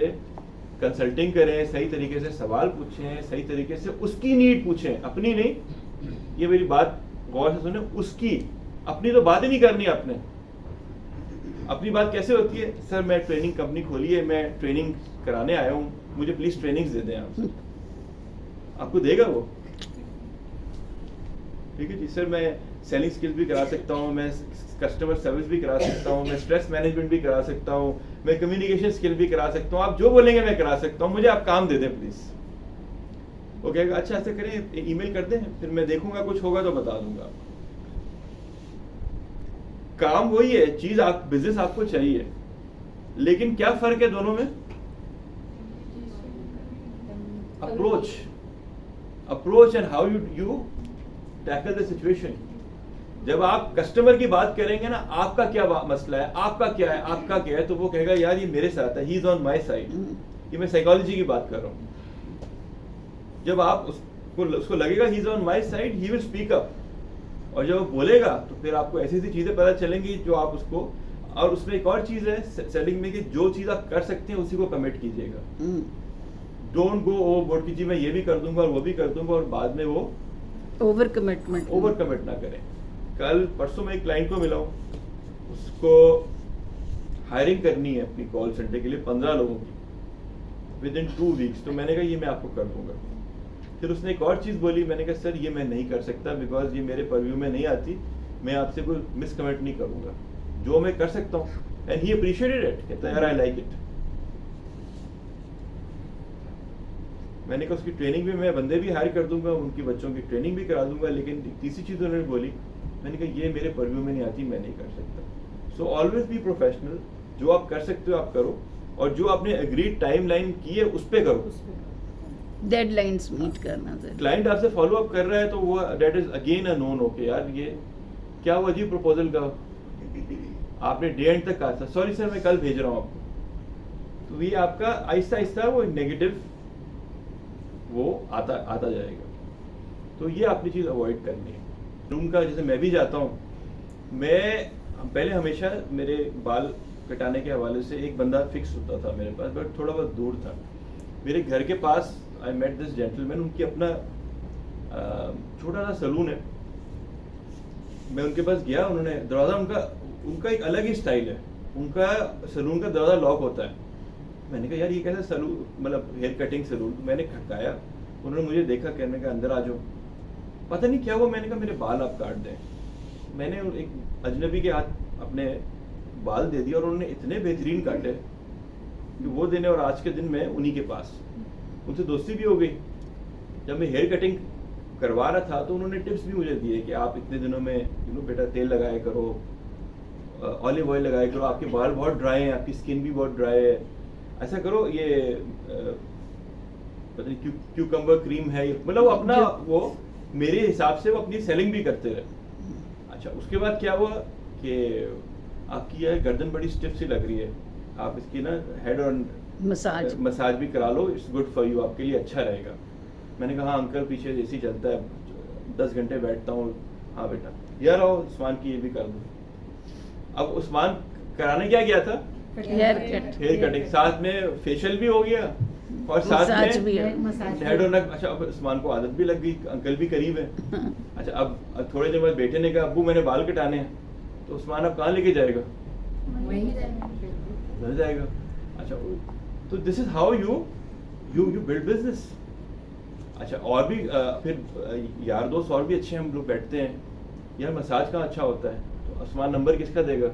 कंसल्टिंग करें, सही तरीके से सवाल पूछें, सही तरीके से उसकी नीड पूछें, अपनी नहीं। ये मेरी बात गौर से सुने, उसकी, अपनी तो बात ही नहीं करनी आपने। अपनी बात कैसे होती है, सर मैं ट्रेनिंग कंपनी खोली है, मैं ट्रेनिंग कराने आया हूँ, मुझे प्लीज ट्रेनिंग्स दे दें आपको देगा वो? ठीक है जी सर, मैं सेलिंग स्किल्स भी करा सकता हूँ, मैं कस्टमर सर्विस भी करा सकता हूँ, मैं स्ट्रेस मैनेजमेंट भी करा सकता हूँ, मैं कम्युनिकेशन स्किल भी करा सकता हूँ, आप जो बोलेंगे मैं करा सकता हूँ, मुझे आप काम दे दें प्लीज। वो कहेगा अच्छा ऐसा करें, ईमेल कर दें, फिर मैं देखूंगा कुछ होगा तो बता दूंगा। काम वही है, चीज आप बिजनेस आपको चाहिए, लेकिन क्या फर्क है दोनों में? Approach and how you tackle the situation. जब आप कस्टमर की बात करेंगे ना, आपका क्या मसला है, आपका क्या है, आपका क्या है, तो वो कहेगा यार ये मेरे साथ है, he is on my side. ये मैं साइकोलॉजी की बात कर रहा हूँ। जब आप उसको लगेगा he is on my side, he will speak up, और जब वो बोलेगा तो फिर आपको ऐसी ऐसी चीजें पता चलेंगी जो आप उसको, और उसमें एक और चीज है सेलिंग में कि जो चीज आप कर सकते हैं उसी को कमिट कीजिएगा। डोंट गो ओवरबोर्ड कि जी मैं ये भी कर दूंगा और वो भी कर दूंगा और बाद में वो ओवर कमिट ना करें। कल परसों मैं एक क्लाइंट को मिला हूँ, उसको हायरिंग करनी है अपनी कॉल सेंटर के लिए 15 लोगों की विद इन 2 वीक्स। तो मैंने कहा ये मैं आपको कर दूंगा। फिर उसने एक और चीज बोली, मैंने कहा सर ये मैं नहीं कर सकता बिकॉज ये मेरे परव्यू में नहीं आती, मैं आपसे कोई मिसकमेंट नहीं करूंगा, जो मैं कर सकता हूँ। एंड ही अप्रिशिएटेड इट, कहता यार आई लाइक इट। मैंने कहा उसकी ट्रेनिंग भी मैं बंदे भी हायर कर दूंगा, उनकी बच्चों की ट्रेनिंग भी करा दूंगा, लेकिन तीसरी चीज उन्होंने बोली, मैंने कहा ये मेरे परव्यू में नहीं आती, मैं नहीं कर सकता। सो ऑलवेज बी प्रोफेशनल, जो आप कर सकते हो आप करो, और जो आपने एग्रीड टाइमलाइन की है उस पे करो। डेडलाइंस मीट करना। क्लाइंट आपसे फॉलो अप कर रहा है तो वो that is again a known. Okay यार ये क्या हुआ जी प्रपोजल का, आपने डे एंड तक कहा था, सॉरी सर मैं कल भेज रहा हूँ आपको। तो ये आपका आहिस्ता आहिस्ता वो नेगेटिव वो आता जाएगा। तो ये आपने चीज अवॉइड करनी है। रूम का जैसे मैं भी जाता हूँ, मैं पहले हमेशा मेरे बाल कटाने के हवाले से एक बंदा फिक्स होता था मेरे पास, बट थोड़ा बहुत दूर था। मेरे घर के पास आई मेट दिस जेंटलमैन, उनकी अपना छोटा सा सलून है। मैं उनके पास गया, उन्होंने दरवाजा, उनका एक अलग ही स्टाइल है, उनका सलून का दरवाजा लॉक होता है। मैंने कहा यार ये कैसा सलून, मतलब हेयर कटिंग सलून। मैंने खटकाया, उन्होंने मुझे देखा, कहने का अंदर आ जाओ। पता नहीं क्या हुआ, मैंने कहा मेरे बाल आप काट दें। मैंने एक अजनबी के हाथ अपने बाल दे दिए और उन्होंने इतने बेहतरीन काटे कि वो दिन और आज के दिन में उन्हीं के पास, उनसे दोस्ती भी हो गई। जब मैं हेयर कटिंग करवा रहा था तो उन्होंने टिप्स भी मुझे दिए कि आप इतने दिनों में बेटा तेल लगाया करो, ऑलिव ऑयल लगाया करो, आपके बाल बहुत ड्राई हैं, आपकी स्किन भी बहुत ड्राई है, ऐसा करो, ये पता नहीं क्यूकम्बर क्रीम है, मतलब वो अपना वो मेरे हिसाब से वो अपनी सेलिंग भी करते रहे। अच्छा उसके बाद क्या हुआ कि आपकी यह गर्दन बड़ी स्टिफ सी लग रही है, आप इसकी ना हेड और मसाज भी करा लो, इट्स गुड फॉर यू, आपके लिए अच्छा रहेगा। मैंने कहा हाँ अंकल पीछे जैसी चलता है, 10 घंटे बैठता हूँ। हाँ बेटा यार आओ उस्मान की ये भी कर दो। अब उस्मान कराने क्या गया था, हेयर कटिंग, साथ में फेशियल भी हो गया और साथ में हेड और नेक। अच्छा अब उस्मान को आदत भी लग गई, अंकल भी करीब है। अच्छा अब थोड़े दिन बाद बेटे ने कहा अब्बू मैंने बाल कटाने हैं, तो उस्मान अब कहाँ लेके जाएगा, घर जाएगा। अच्छा तो this is how you build business. अच्छा और भी फिर यार दोस्त और भी अच्छे हम लोग बैठते हैं, यार मसाज का अच्छा होता है, तो उस्मान नंबर किसका देगा,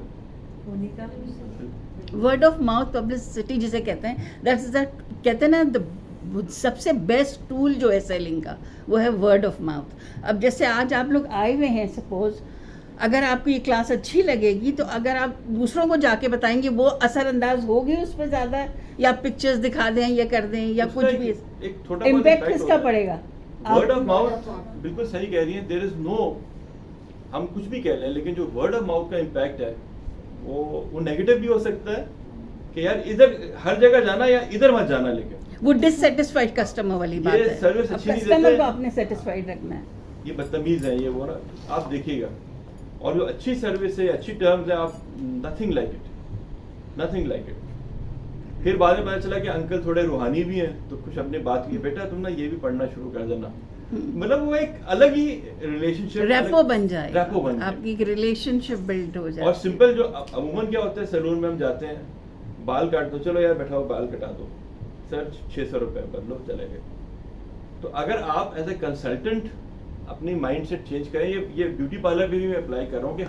वर्ड ऑफ माउथ पब्लिसिटी जिसे कहते हैं, दैट्स द कहते हैं ना सबसे बेस्ट टूल जो है सेलिंग का वो है वर्ड ऑफ माउथ। अब जैसे आज आप लोग आए हुए हैं, सपोज अगर आपको ये क्लास अच्छी लगेगी तो अगर आप दूसरों को जाके बताएंगे वो असरअंदाज होगी उस पर ज़्यादा, या पिक्चर्स दिखा दें या कर दें या कुछ भी, इम्पैक्ट किसका पड़ेगा, वर्ड ऑफ माउथ। बिल्कुल सही कह रही है, देयर इज नो, हम कुछ भी कह लें लेकिन जो वर्ड ऑफ माउथ का इम्पैक्ट है वो नेगेटिव भी हो सकता है कि यार इधर हर जगह जाना या इधर मत जाना, लेकिन वो डिससेटिस्फाइड कस्टमर वाली बात है। सर्विस अच्छी नहीं देते, कस्टमर को आपने सेटिस्फाइड रखना है, ये बदतमीज है ये वो ना, आप देखिएगा। और जो अच्छी सर्विस है, अच्छी टर्म्स है, आप नथिंग लाइक इट। फिर बाद में पता चला कि अंकल थोड़े रूहानी भी हैं, तो कुछ अपने बात की, बेटा तुम ना ये भी पढ़ना शुरू कर देना, मतलब वो एक अलग ही रिलेशनशिप, रैपो बन जाए, आपकी एक रिलेशनशिप बिल्ड हो जाए। और सिंपल जो अमूमन क्या होता है, सैलून में हम जाते हैं, बाल काट दो, चलो यार बैठाओ बाल कटा दो, सर 600 रुपए बदलो, चले गए। तो अगर आप एज ए कंसल्टेंट अपनी माइंड सेट चेंज करें। ये ब्यूटी पार्लर पे भी मैं अप्लाई कर रहा हूँ कि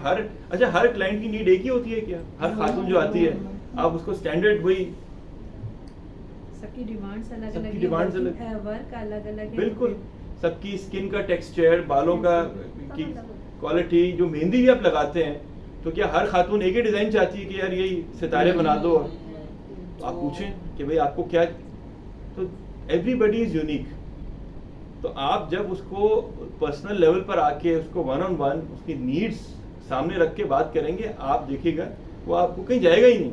हर क्लाइंट की नीड एक ही होती है क्या? हर खातून जो आती है आप उसको स्टैंडर्ड वही, सबकी डिमांड्स अलग अलग सबकी डिमांड्स अलग, वर्क अलग अलग है। बिल्कुल सबकी स्किन का टेक्सचर, बालों का की क्वालिटी, जो मेहंदी भी आप लगाते हैं तो क्या हर खातून एक ही डिजाइन चाहती है कि यार यही सितारे बना दो? आप पूछें कि भाई आपको क्या, तो एवरीबडी इज यूनिक। तो आप जब उसको पर्सनल लेवल पर आके उसको वन ऑन वन उसकी नीड्स सामने रख के बात करेंगे, आप देखिएगा वो आपको कहीं जाएगा ही नहीं।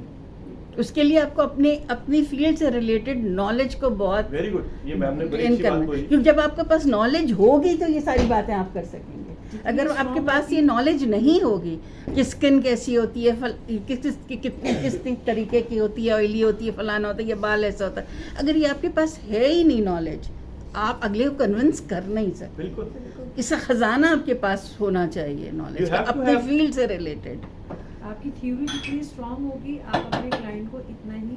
उसके लिए आपको अपनी फील्ड से रिलेटेड नॉलेज को बहुत वेरी गुड, ये मैम ने बड़ी गेन अच्छी बात करना, बोली। क्योंकि जब आपके पास नॉलेज होगी तो ये सारी बातें आप कर सकेंगे। अगर आपके पास ये नॉलेज नहीं होगी कि स्किन कैसी होती है, किस तरीके की होती है, ऑयली होती है, फलाना होता है, ये बाल ऐसा होता है, अगर ये आपके पास है ही नहीं नॉलेज, आप अगले को कन्विंस कर नहीं सकते। बिल्कुल, इसका खजाना आपके पास होना चाहिए नॉलेज You का, have to अपने have- फील्ड से रिलेटेड। आपकी थ्योरी जितनी स्ट्रांग होगी, आप अपने क्लाइंट को इतना ही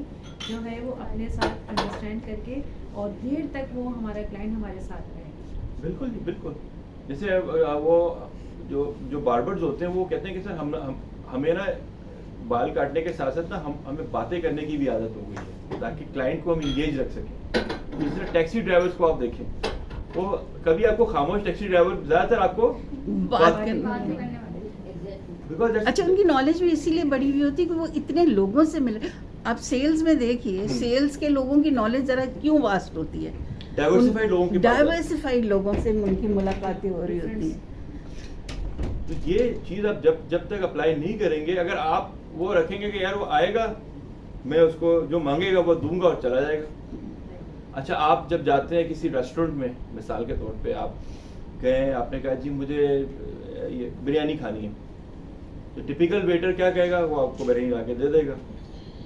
जो है वो अपने साथ अंडरस्टैंड करके और देर तक वो हमारा क्लाइंट हमारे साथ रहेगा। बिल्कुल जी, बिल्कुल। जैसे वो जो बार्बर्स होते हैं वो कहते हैं कि सर हमें ना बाल काटने के साथ साथ ना हमें बातें करने की भी आदत हो गई है ताकि क्लाइंट को हम इंगेज रख सकें। जिस टैक्सी ड्राइवर्स को आप देखें, वो कभी आपको खामोश टैक्सी ड्राइवर ज़्यादातर आपको बात बात करना भी करने वाले। बिकॉज अच्छा, उनकी नॉलेज भी इसीलिए बढ़ी हुई होती है कि वो इतने लोगों से मिले। आप सेल्स में देखिए, सेल्स के लोगों की नॉलेज जरा क्यों वास्ट होती है, डाइवर्सिफाइड लोगों के पास है। डाइवर्सिफाइड लोगों से उनकी मुलाकातें हो रही होती हैं। तो ये चीज़ आप जब तक अप्लाई नहीं करेंगे, अगर आप वो रखेंगे कि यार वो आएगा, मैं उसको जो मांगेगा वो दूंगा और चला जाएगा। अच्छा, आप जब जाते हैं किसी रेस्टोरेंट में, मिसाल के तौर पे आप गए, आपने कहा जी मुझे ये बिरयानी खानी है, तो टिपिकल वेटर क्या कहेगा? वो आपको बिरयानी ला के दे देगा।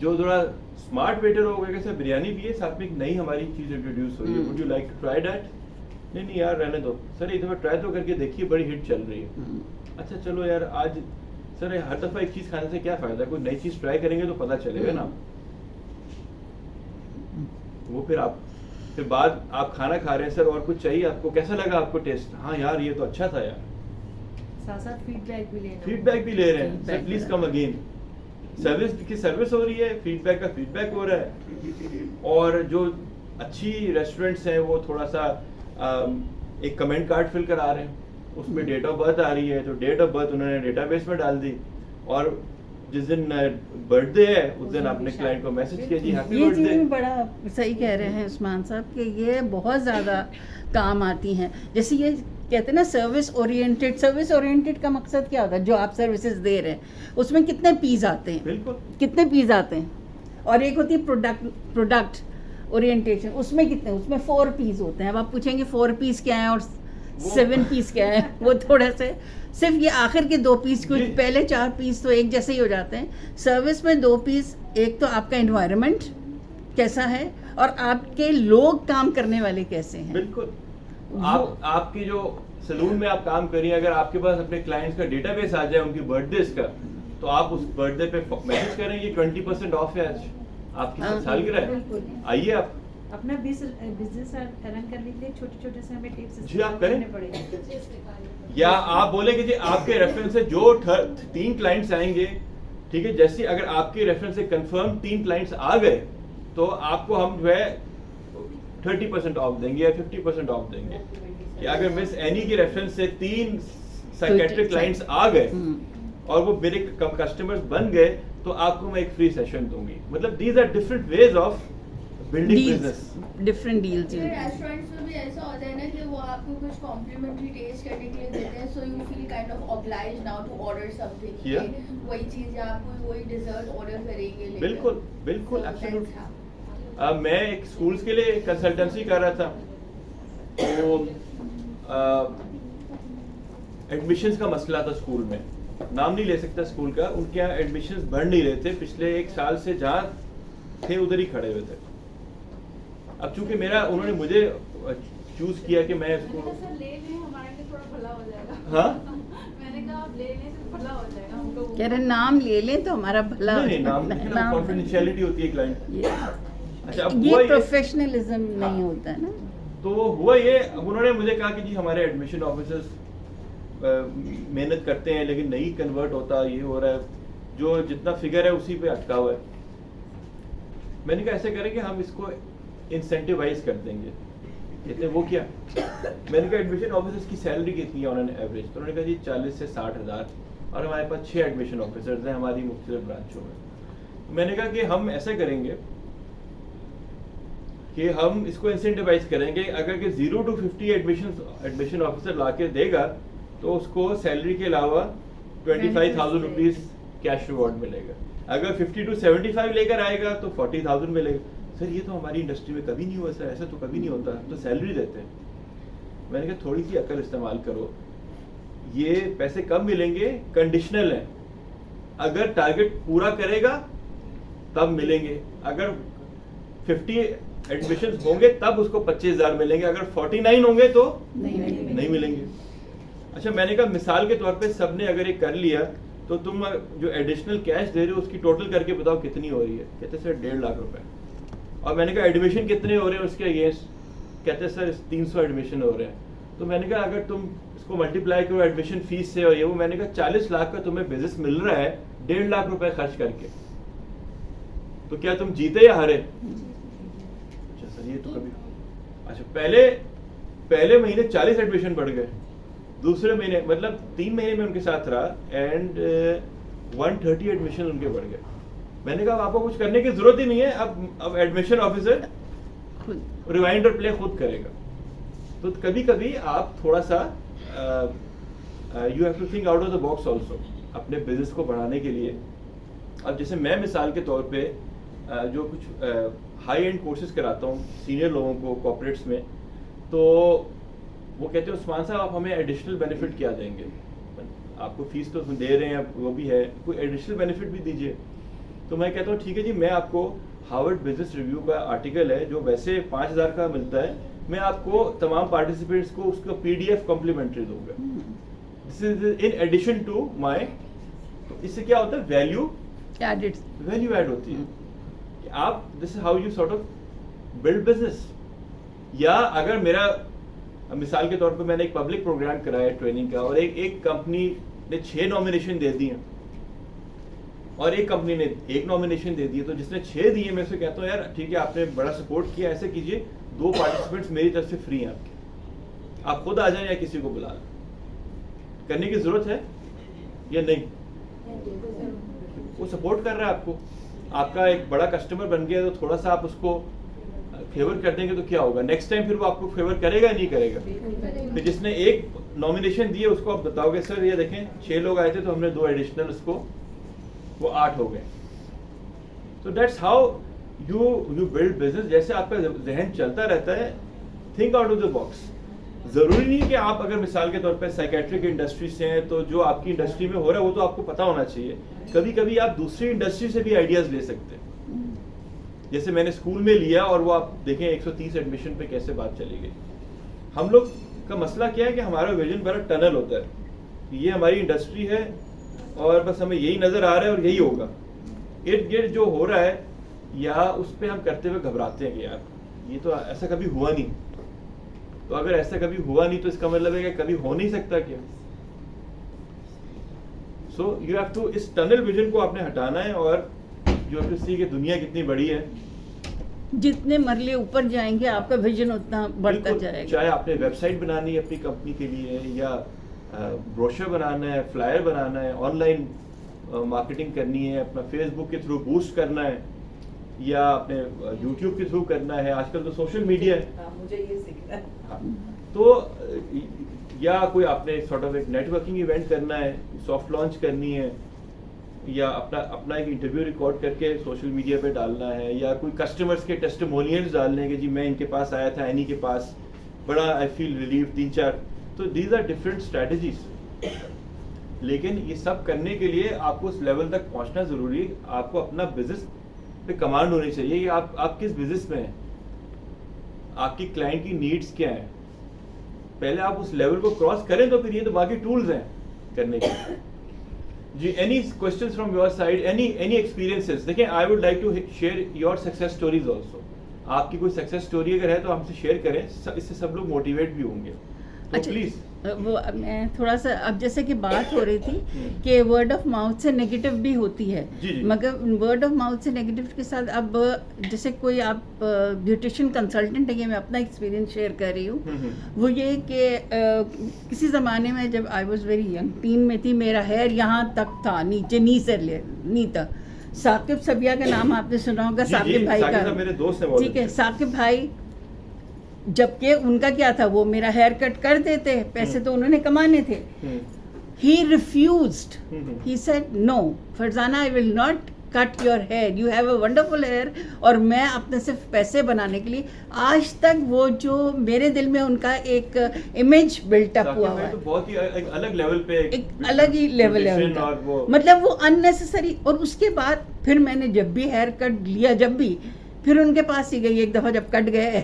जो थोड़ा स्मार्ट वेटर होगा कि सर बिरयानी भी है, साथ में एक नई हमारी चीज़ इंट्रोड्यूस हुई है, would you like to try that? नहीं यार रहने दो सर, एक दफ़ा ट्राई तो करके देखिए, बड़ी हिट चल रही है। अच्छा चलो यार, आज सर हर दफ़ा एक चीज़ खाने से क्या फ़ायदा, कोई नई चीज़ ट्राई करेंगे तो पता चलेगा ना। वो फिर बाद आप खाना खा रहे हैं, सर और कुछ चाहिए आपको, कैसा लगा आपको टेस्ट? हाँ यार ये तो अच्छा था यार। साथ साथ फीडबैक भी लेना, फीडबैक भी ले रहे हैं, सर Feedback प्लीज लेना। Come again. सर्विस की सर्विस हो रही है, फीडबैक का फीडबैक हो रहा है। और जो अच्छी रेस्टोरेंट्स हैं वो थोड़ा सा एक कमेंट कार्ड फिल करा रहे हैं, उसमें डेट ऑफ बर्थ आ रही है, तो डेट ऑफ बर्थ उन्होंने डेटाबेस में डाल दी, और जिस दिन बर्थडे है उस दिन आपने क्लाइंट को मैसेज किया जी हैप्पी ये चीज़ें भी बर्थडे। बड़ा सही कह रहे हैं उस्मान साहब कि ये बहुत ज़्यादा काम आती हैं। जैसे ये कहते हैं ना सर्विस ओरिएंटेड का मकसद क्या होता है? जो आप सर्विसेज दे रहे हैं उसमें कितने पीस आते हैं, बिल्कुल, कितने पीस आते हैं, और एक होती है प्रोडक्ट ओरिएंटेशन, उसमें कितने, उसमें 4 पीस होते हैं। अब आप पूछेंगे 4 पीस क्या है और 7 पीस क्या है, वो थोड़ा से सिर्फ ये आखिर के 2 पीस, कुछ जी। पहले 4 पीस तो एक जैसे ही हो जाते हैं। सर्विस में 2 पीस, एक तो आपका एनवायरनमेंट कैसा है और आपके लोग काम करने वाले कैसे हैं। बिल्कुल। आपकी जो सलून में आप काम करिए, अगर आपके पास अपने क्लाइंट्स का डेटाबेस आ जाए उनकी बर्थडेज का, तो आप उस बर्थडे पे मैसेज करें ये 20% ऑफ है आज आपकी हाँ, सालगिरह है, बिल्कुल। आइए आप। अपना बिजनेस रन करने के लिए छोटे छोटे से हमें टिप्स जी, आप करें। पड़ेंगे। या आप बोले कि जी आपके रेफरेंस से जो 3 क्लाइंट्स आएंगे, ठीक है, जैसे अगर आपके रेफरेंस से कंफर्म 3 क्लाइंट्स आ गए तो आपको हम जो है 30% ऑफ देंगे या 50% ऑफ देंगे। कि अगर मिस एनी के रेफरेंस से 3 साइकेट्रिक क्लाइंट्स आ गए और वो मेरे कस्टमर्स बन गए तो आपको मैं एक फ्री सेशन दूंगी। मतलब these are different ways of building business. Different deals. Restaurants में भी ऐसा होता है ना कि वो आपको कुछ कॉम्प्लीमेंट्री टेस्ट करने के लिए देते हैं, so you feel kind of obliged now to order something. Yeah. वही चीज आप वही डिजर्ट ऑर्डर करेंगे लेकर। बिल्कुल बिल्कुल, So that's एब्सोल्युटली। how. मैं एक स्कूल्स के लिए कंसल्टेंसी कर रहा था, तो एडमिशंस का मसला था स्कूल में, नाम नहीं ले सकता स्कूल का, उनके यहाँ एडमिशंस बढ़ नहीं रहे थे, पिछले 1 साल से जहाँ थे उधर ही खड़े हुए थे। अब चूंकि उन्होंने मुझे चूज किया कि मैं इसको, मैंने कहा सर ले लें, हमारे लिए थोड़ा भला हो जाएगा। हाँ मैंने कहा आप ले लें तो भला हो जाएगा हम लोगों कह रहे नाम ले लें तो हमारा भला हो नहीं, नाम जाए। नहीं, कॉन्फिडेंशियलिटी होती है क्लाइंट। ये अच्छा, अब हुआ ये ये, प्रोफेशनलिज्म नहीं होता है ना। तो हुआ ये, उन्होंने मुझे कहा कि जी हमारे एडमिशन ऑफिसर्स मेहनत करते हैं लेकिन नहीं कन्वर्ट होता, ये हो रहा है, जो जितना फिगर है उसी पे अटका हुआ है। मैंने कहा ऐसे करें कि हम इसको इंसेंटिवाइज कर देंगे। कहते हैं वो क्या? मैंने कहा एडमिशन ऑफिसर्स की सैलरी कितनी है ऑन एन एवरेज? तो उन्होंने कहा जी 40 से 60 हज़ार, और हमारे पास 6 एडमिशन ऑफिसर्स हैं हमारी मुख्तलिफ ब्रांचों में। मैंने कहा कि हम ऐसे करेंगे कि हम इसको इंसेंटिवाइज करेंगे, अगर कि 0 to 50 एडमिशन ऑफिसर ला के देगा तो उसको सैलरी के अलावा 25,000 रुपीज़ कैश रिवॉर्ड मिलेगा। अगर 50 to 75 लेकर आएगा तो 40,000 मिलेगा। सर ये तो हमारी इंडस्ट्री में कभी नहीं हुआ सर, ऐसा तो कभी नहीं होता, तो सैलरी देते हैं। मैंने कहा थोड़ी सी अकल इस्तेमाल करो, ये पैसे कब मिलेंगे? कंडीशनल है, अगर टारगेट पूरा करेगा तब मिलेंगे, अगर 50 एडमिशन होंगे तब उसको 25,000 मिलेंगे, अगर 49 होंगे तो नहीं मिलेंगे। अच्छा, मैंने कहा मिसाल के तौर पे सबने अगर ये कर लिया तो तुम जो एडिशनल कैश दे रहे हो उसकी टोटल करके बताओ कितनी हो रही है? कहते सर 1.5 लाख रुपए। और मैंने कहा एडमिशन कितने हो रहे हैं उसके अगेंस्ट? कहते सर 300 एडमिशन हो रहे हैं। तो मैंने कहा अगर तुम इसको मल्टीप्लाई करो एडमिशन फीस से और ये वो, मैंने कहा 40 लाख का तुम्हें बिजनेस मिल रहा है 1.5 लाख रुपए खर्च करके, तो क्या तुम जीते या हारे? अच्छा सर ये तो कभी, अच्छा पहले महीने 40 एडमिशन बढ़ गए, दूसरे महीने मतलब 3 महीने में उनके साथ रहा एंड 130 एडमिशन उनके बढ़ गए। मैंने कहा आपको कुछ करने की जरूरत ही नहीं है, अब एडमिशन ऑफिसर रिवाइंड और प्ले खुद करेगा। तो कभी कभी आप थोड़ा सा you have to think out of the box also अपने बिजनेस को बढ़ाने के लिए। अब जैसे मैं मिसाल के तौर पे जो कुछ हाई एंड कोर्सेज कराता हूँ सीनियर लोगों को कॉर्पोरेट्स में, तो वो कहते हैं उस्मान साहब आप हमें एडिशनल बेनिफिट क्या देंगे? आपको फीस तो दे रहे हैं, वो भी है, कोई एडिशनल बेनिफिट भी दीजिए। तो मैं कहता हूँ ठीक है जी, मैं आपको हार्वर्ड बिजनेस रिव्यू का आर्टिकल है जो वैसे 5,000 का मिलता है, मैं आपको तमाम पार्टिसिपेंट्स को उसका PDF कॉम्प्लीमेंट्री दूंगा। This is in addition to my. तो इससे क्या होता है? वैल्यू ऐड होती है कि आप, this is how you sort of build business. या अगर मेरा मिसाल के तौर पे मैंने एक पब्लिक प्रोग्राम कराया ट्रेनिंग का और एक कंपनी ने 6 नॉमिनेशन दे दिए और एक कंपनी ने 1 नॉमिनेशन दे दिए, तो जिसने 6 दिए मैं उसे कहता हूँ यार ठीक है आपने बड़ा सपोर्ट किया, ऐसे कीजिए 2 पार्टिसिपेंट्स मेरी तरफ से फ्री हैं आपके, आप खुद आ जाएं या किसी को बुला लें। करने की जरूरत है या नहीं? वो सपोर्ट कर रहा है आपको, आपका एक बड़ा कस्टमर बन गया, तो थोड़ा सा आप उसको फेवर कर देंगे तो क्या होगा? नेक्स्ट टाइम फिर वो आपको फेवर करेगा नहीं करेगा? तो जिसने 1 नॉमिनेशन दिए उसको आप बताओगे सर ये देखें 6 लोग आए थे तो हमने 2 एडिशनल उसको, वो 8 हो गए। तो that's how you build business. जैसे आपका जहन चलता रहता है, think out of the box. जरूरी नहीं कि आप अगर मिसाल के तौर पर साइकेट्रिक इंडस्ट्री से हैं तो जो आपकी इंडस्ट्री में हो रहा है वो तो आपको पता होना चाहिए। कभी कभी आप दूसरी इंडस्ट्री से भी आइडियाज ले सकते हैं। जैसे मैंने स्कूल में लिया और वो आप देखें 130 एडमिशन पे कैसे बात चली गई। हम लोग का मसला क्या है कि हमारा विजन बड़ा टनल होता है, ये हमारी इंडस्ट्री है और बस हमें यही नजर आ रहा है और यही होगा। इर्द गिर्द जो हो रहा है या उस पर हम करते हुए घबराते हैं कि यार ये तो ऐसा कभी हुआ नहीं। तो अगर ऐसा कभी हुआ नहीं तो इसका मतलब है कि कभी हो नहीं सकता क्या? सो यू हैव टू, इस टनल विजन को आपने हटाना है और यू हैव टू सी कि दुनिया कितनी बड़ी है। जितने मरले ऊपर जाएंगे आपका विजन उतना बढ़ता जाएगा। चाहे आपने वेबसाइट बनानी है अपनी कंपनी के लिए या ब्रोशर बनाना है, फ्लायर बनाना है, ऑनलाइन मार्केटिंग करनी है, अपना फेसबुक के थ्रू बूस्ट करना है या अपने यूट्यूब के थ्रू करना है, आजकल तो सोशल मीडिया है। मुझे ये सीखना है। हाँ, तो या कोई आपने सॉर्ट ऑफ एक नेटवर्किंग इवेंट करना है, सॉफ्ट लॉन्च करनी है या अपना एक इंटरव्यू रिकॉर्ड करके सोशल मीडिया पे डालना है या कोई कस्टमर्स के टेस्टिमोनियल्स डालने हैं कि जी मैं इनके पास आया था, एनी के पास, बड़ा आई फील रिलीफ, 3-4। तो दीज आर डिफरेंट स्ट्रैटेजीज। लेकिन ये सब करने के लिए आपको उस लेवल तक पहुंचना जरूरी है। आपको अपना बिजनेस पे कमांड होनी चाहिए कि आप किस बिजनेस में हैं, आपकी क्लाइंट की नीड्स क्या हैं। पहले आप उस लेवल को क्रॉस करें तो फिर ये तो बाकी टूल्स हैं करने के। जी, any questions from your side, any experiences? देखिए, I would like to share your success stories also. आपकी कोई सक्सेस स्टोरी अगर है तो हमसे शेयर करें, इससे सब लोग मोटिवेट भी होंगे। तो अच्छा, प्लीज वो मैं थोड़ा सा, अब जैसे कि बात हो रही थी कि वर्ड ऑफ माउथ से नेगेटिव भी होती है, जी, जी। मगर वर्ड ऑफ माउथ से नेगेटिव के साथ अब जैसे कोई आप ब्यूटिशियन कंसल्टेंट है, ये मैं अपना एक्सपीरियंस शेयर कर रही हूँ, वो ये कि किसी ज़माने में जब I was very young, tin में थी, मेरा हेयर यहाँ तक था, नीचे नी तक। साकिब सबिया का नाम आपने सुना होगा, साकिब भाई का, मेरे दोस्त हैं बहुत ठीक है। अच्छे। साकिब भाई, जबकि उनका क्या था, वो मेरा हेयर कट कर देते, पैसे तो उन्होंने कमाने थे। He refused. He said, no, Farzana, I will not cut your hair. You have a wonderful hair. और मैं अपने सिर्फ पैसे बनाने के लिए, आज तक वो जो मेरे दिल में उनका एक इमेज बिल्टअप हुआ हुआ है, तो बहुत ही एक अलग लेवल पे, एक अलग ही लेवल है उनका, और वो मतलब वो अननेसेसरी। और उसके बाद फिर मैंने जब भी हेयर कट लिया, जब भी फिर उनके पास ही गई एक दफ़ा, जब कट गए।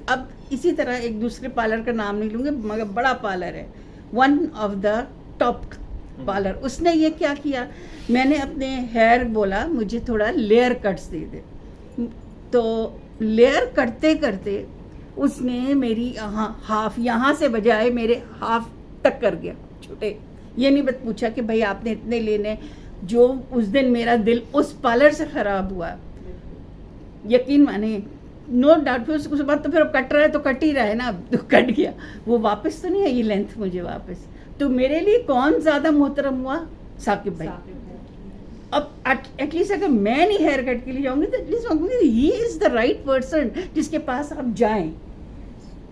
अब इसी तरह एक दूसरे पार्लर का नाम नहीं लूँगी, मगर बड़ा पार्लर है, one of the top parlour. उसने ये क्या किया, मैंने अपने हेयर बोला मुझे थोड़ा लेयर कट्स दे दे, तो लेयर करते करते उसने मेरी हाफ यहाँ से बजाय मेरे हाफ तक कर गया, छोटे। ये नहीं बत पूछा कि भाई आपने इतने लेने। जो उस दिन मेरा दिल उस पार्लर से ख़राब हुआ, यकीन माने, नो डाउट। फिर उसके बाद तो फिर अब कट रहा है तो कट ही रहा है ना, तो कट गया वो, वापस तो नहीं आई लेंथ मुझे वापस। तो मेरे लिए कौन ज़्यादा मोहतरम हुआ, साकिब भाई। अब एटलीस्ट अगर मैं नहीं हेयर कट के लिए जाऊंगी तो at least he is the right person जिसके पास आप जाएं,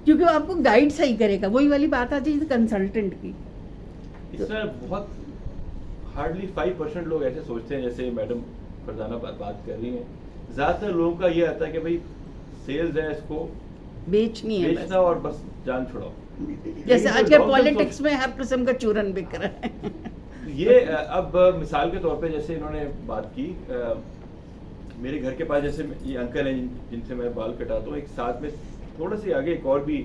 क्योंकि वो आपको गाइड सही करेगा। वही वाली बात आती है कंसल्टेंट की। इसमें बहुत हार्डली 5% लोग ऐसे सोचते हैं, जैसे मैडम फरजाना बात कर रही हैं। ज़्यादातर लोगों का ये आता है कि भाई सेल्स है, इसको बेचनी है, बेचना और बस जान छुड़ाओ। जैसे आजकल पॉलिटिक्स में हर किस्म का चूरन बिक रहा है। ये अब मिसाल के तौर पे जैसे इन्होंने बात की, मेरे घर के पास जैसे ये अंकल हैं जिनसे मैं बाल कटाता हूँ, एक साथ में थोड़ा सी आगे एक और भी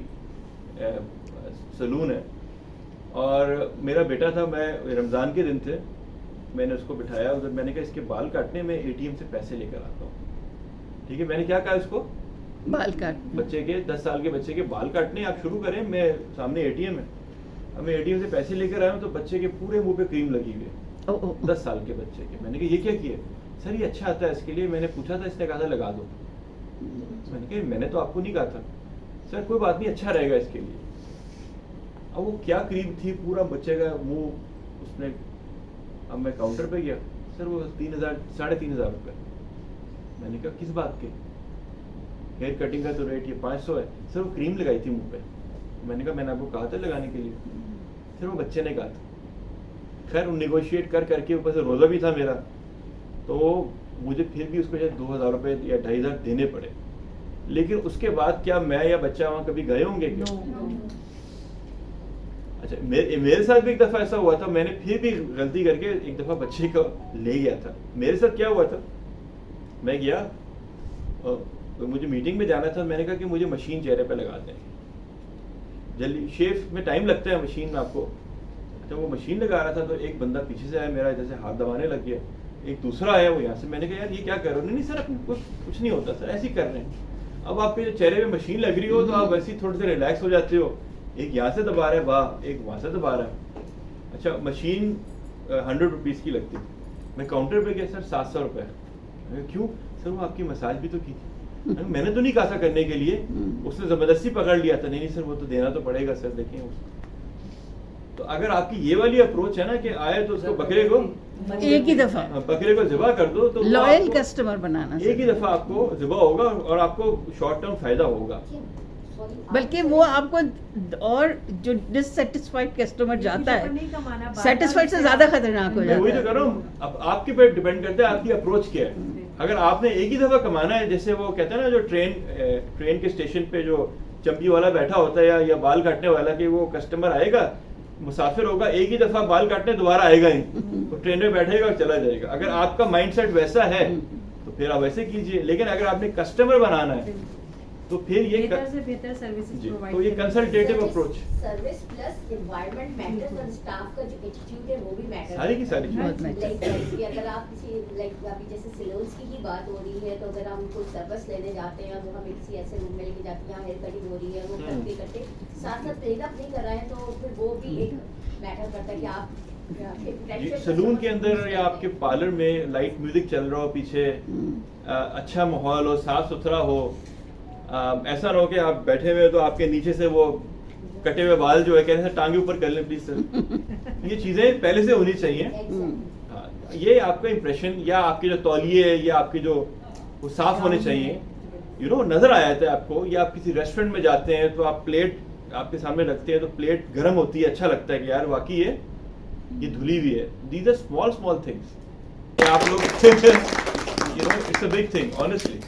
सलून है, और मेरा बेटा था, मैं रमज़ान के दिन थे, मैंने उसको बिठाया उधर, मैंने कहा इसके बाल काटने में ATM से पैसे लेकर आता हूँ, ठीक है। मैंने क्या कहा इसको, बाल काट, बच्चे के 10 साल के बच्चे के बाल काटने आप शुरू करें, मैं सामने ATM है, अब मैं ATM से पैसे लेकर आया हूँ तो बच्चे के पूरे मुंह पे क्रीम लगी हुई है, 10 साल के बच्चे के। मैंने कहा ये क्या किया, सर ये अच्छा आता है इसके लिए। मैंने पूछा था, इसने कहा था लगा दो। मैंने कहा मैंने तो आपको नहीं कहा था। सर कोई बात नहीं, अच्छा रहेगा इसके लिए। अब वो क्या क्रीम थी, पूरा बच्चे का मुंह उसने। अब मैं काउंटर पे गया, सर वो 3,000 3,500 रुपये। मैंने कहा किस बात के, हेयर कटिंग का तो रेट ये 500 है। सर वो क्रीम लगाई थी मुंह पे। मैंने कहा मैंने आपको कहा था लगाने के लिए। फिर वो बच्चे ने कहा था। खैर नेगोशिएट कर करके, ऊपर से रोज़ा भी था मेरा, तो मुझे फिर भी उसको शायद 2,000 रुपये या 2,500 देने पड़े। लेकिन उसके बाद क्या मैं या बच्चा वहाँ कभी गए होंगे क्या? अच्छा, मेरे साथ भी एक दफ़ा ऐसा हुआ था, मैंने फिर भी गलती करके एक दफ़ा बच्चे को ले गया था। मेरे साथ क्या हुआ था, मैं गया तो मुझे मीटिंग में जाना था। मैंने कहा कि मुझे मशीन चेहरे पे लगा दें, जल्दी शेव में टाइम लगता है मशीन में आपको। अच्छा, वो मशीन लगा रहा था तो एक बंदा पीछे से आया, मेरा जैसे हाथ दबाने लग गया। एक दूसरा आया, वो यहाँ से। मैंने कहा यार ये क्या कर रहे हो? नहीं सर कुछ नहीं होता सर, ऐसे ही कर रहे हैं। अब आपके चेहरे में मशीन लग रही हो तो आप वैसे ही थोड़े से रिलैक्स हो जाते हो। एक यहाँ से दबा रहा है वाह, एक वहाँ से दबा रहा है। अच्छा, मशीन 100 रुपीज़ की लगती। मैं काउंटर पे गया, सर 700 रुपये। क्यों सर? वो आपकी मसाज भी तो की थी। मैंने तो नहीं कहा था करने के लिए, उसने ज़बरदस्ती पकड़ लिया था। नहीं सर वो तो देना तो पड़ेगा सर, देखिए। तो अगर आपकी ये वाली अप्रोच है ना कि आए तो उसको बकरे को एक ही दफ़ा, बकरे को ज़िबा कर दो, तो लॉयल कस्टमर बनाना, एक ही दफ़ा आपको ज़िबा होगा और आपको शॉर्ट टर्म फायदा होगा। बल्कि वो आपको, और जो डिससेटिस्फाइड कस्टमर जाता है, सेटिस्फाइड से ज़्यादा खतरनाक हो जाता है। वही तो कर रहा हूँ। अब आपके पे डिपेंड करता है आपकी अप्रोच क्या है। अगर आपने एक ही दफ़ा कमाना है, जैसे वो कहते हैं ना, जो ट्रेन के स्टेशन पे जो चंपी वाला बैठा होता है या बाल काटने वाला, कि वो कस्टमर आएगा, मुसाफिर होगा, एक ही दफ़ा बाल काटने दोबारा आएगा ही, तो ट्रेन में बैठेगा और चला जाएगा। अगर आपका माइंडसेट वैसा है तो फिर आप वैसे कीजिए। लेकिन अगर आपने कस्टमर बनाना है तो फिर ये बेहतर से बेहतर सर्विसेज जी, प्रोवाइड तो ये consultative approach service plus environment matters और स्टाफ का जो एटीट्यूड है वो भी मैटर सारी की सारी चीजें। बहुत matter लाइक कि अगर आप किसी लाइक अभी जैसे सैलून्स की ही बात हो रही है, तो अगर हम कोई सर्विस लेने जाते हैं और हमें किसी ऐसे रूम में लेके जाते हैं, यहाँ हेयर कटिंग हो रही है, वो करते करते साथ साथ मेकअप नहीं कर रहे हैं, तो फिर वो भी एक मैटर करता है कि आप सलून के अंदर या आपके पार्लर में लाइट म्यूजिक चल रहा हो पीछे, अच्छा माहौल हो, साफ सुथरा हो, ऐसा ना हो कि आप बैठे हुए हो तो आपके नीचे से वो कटे हुए बाल जो है कहने से टांगे ऊपर कर लें प्लीज सर। ये चीजें पहले से होनी चाहिए। हाँ, ये आपका इम्प्रेशन या आपके जो तौलिए या आपके जो वो साफ होने चाहिए, नजर आ जाता है आपको। या आप किसी रेस्टोरेंट में जाते हैं तो आप प्लेट आपके सामने रखते हैं तो प्लेट गर्म होती है, अच्छा लगता है कि यार वाकई ये धुली हुई है। दीज आर स्मॉल थिंग्स आप लोग it's a big thing honestly.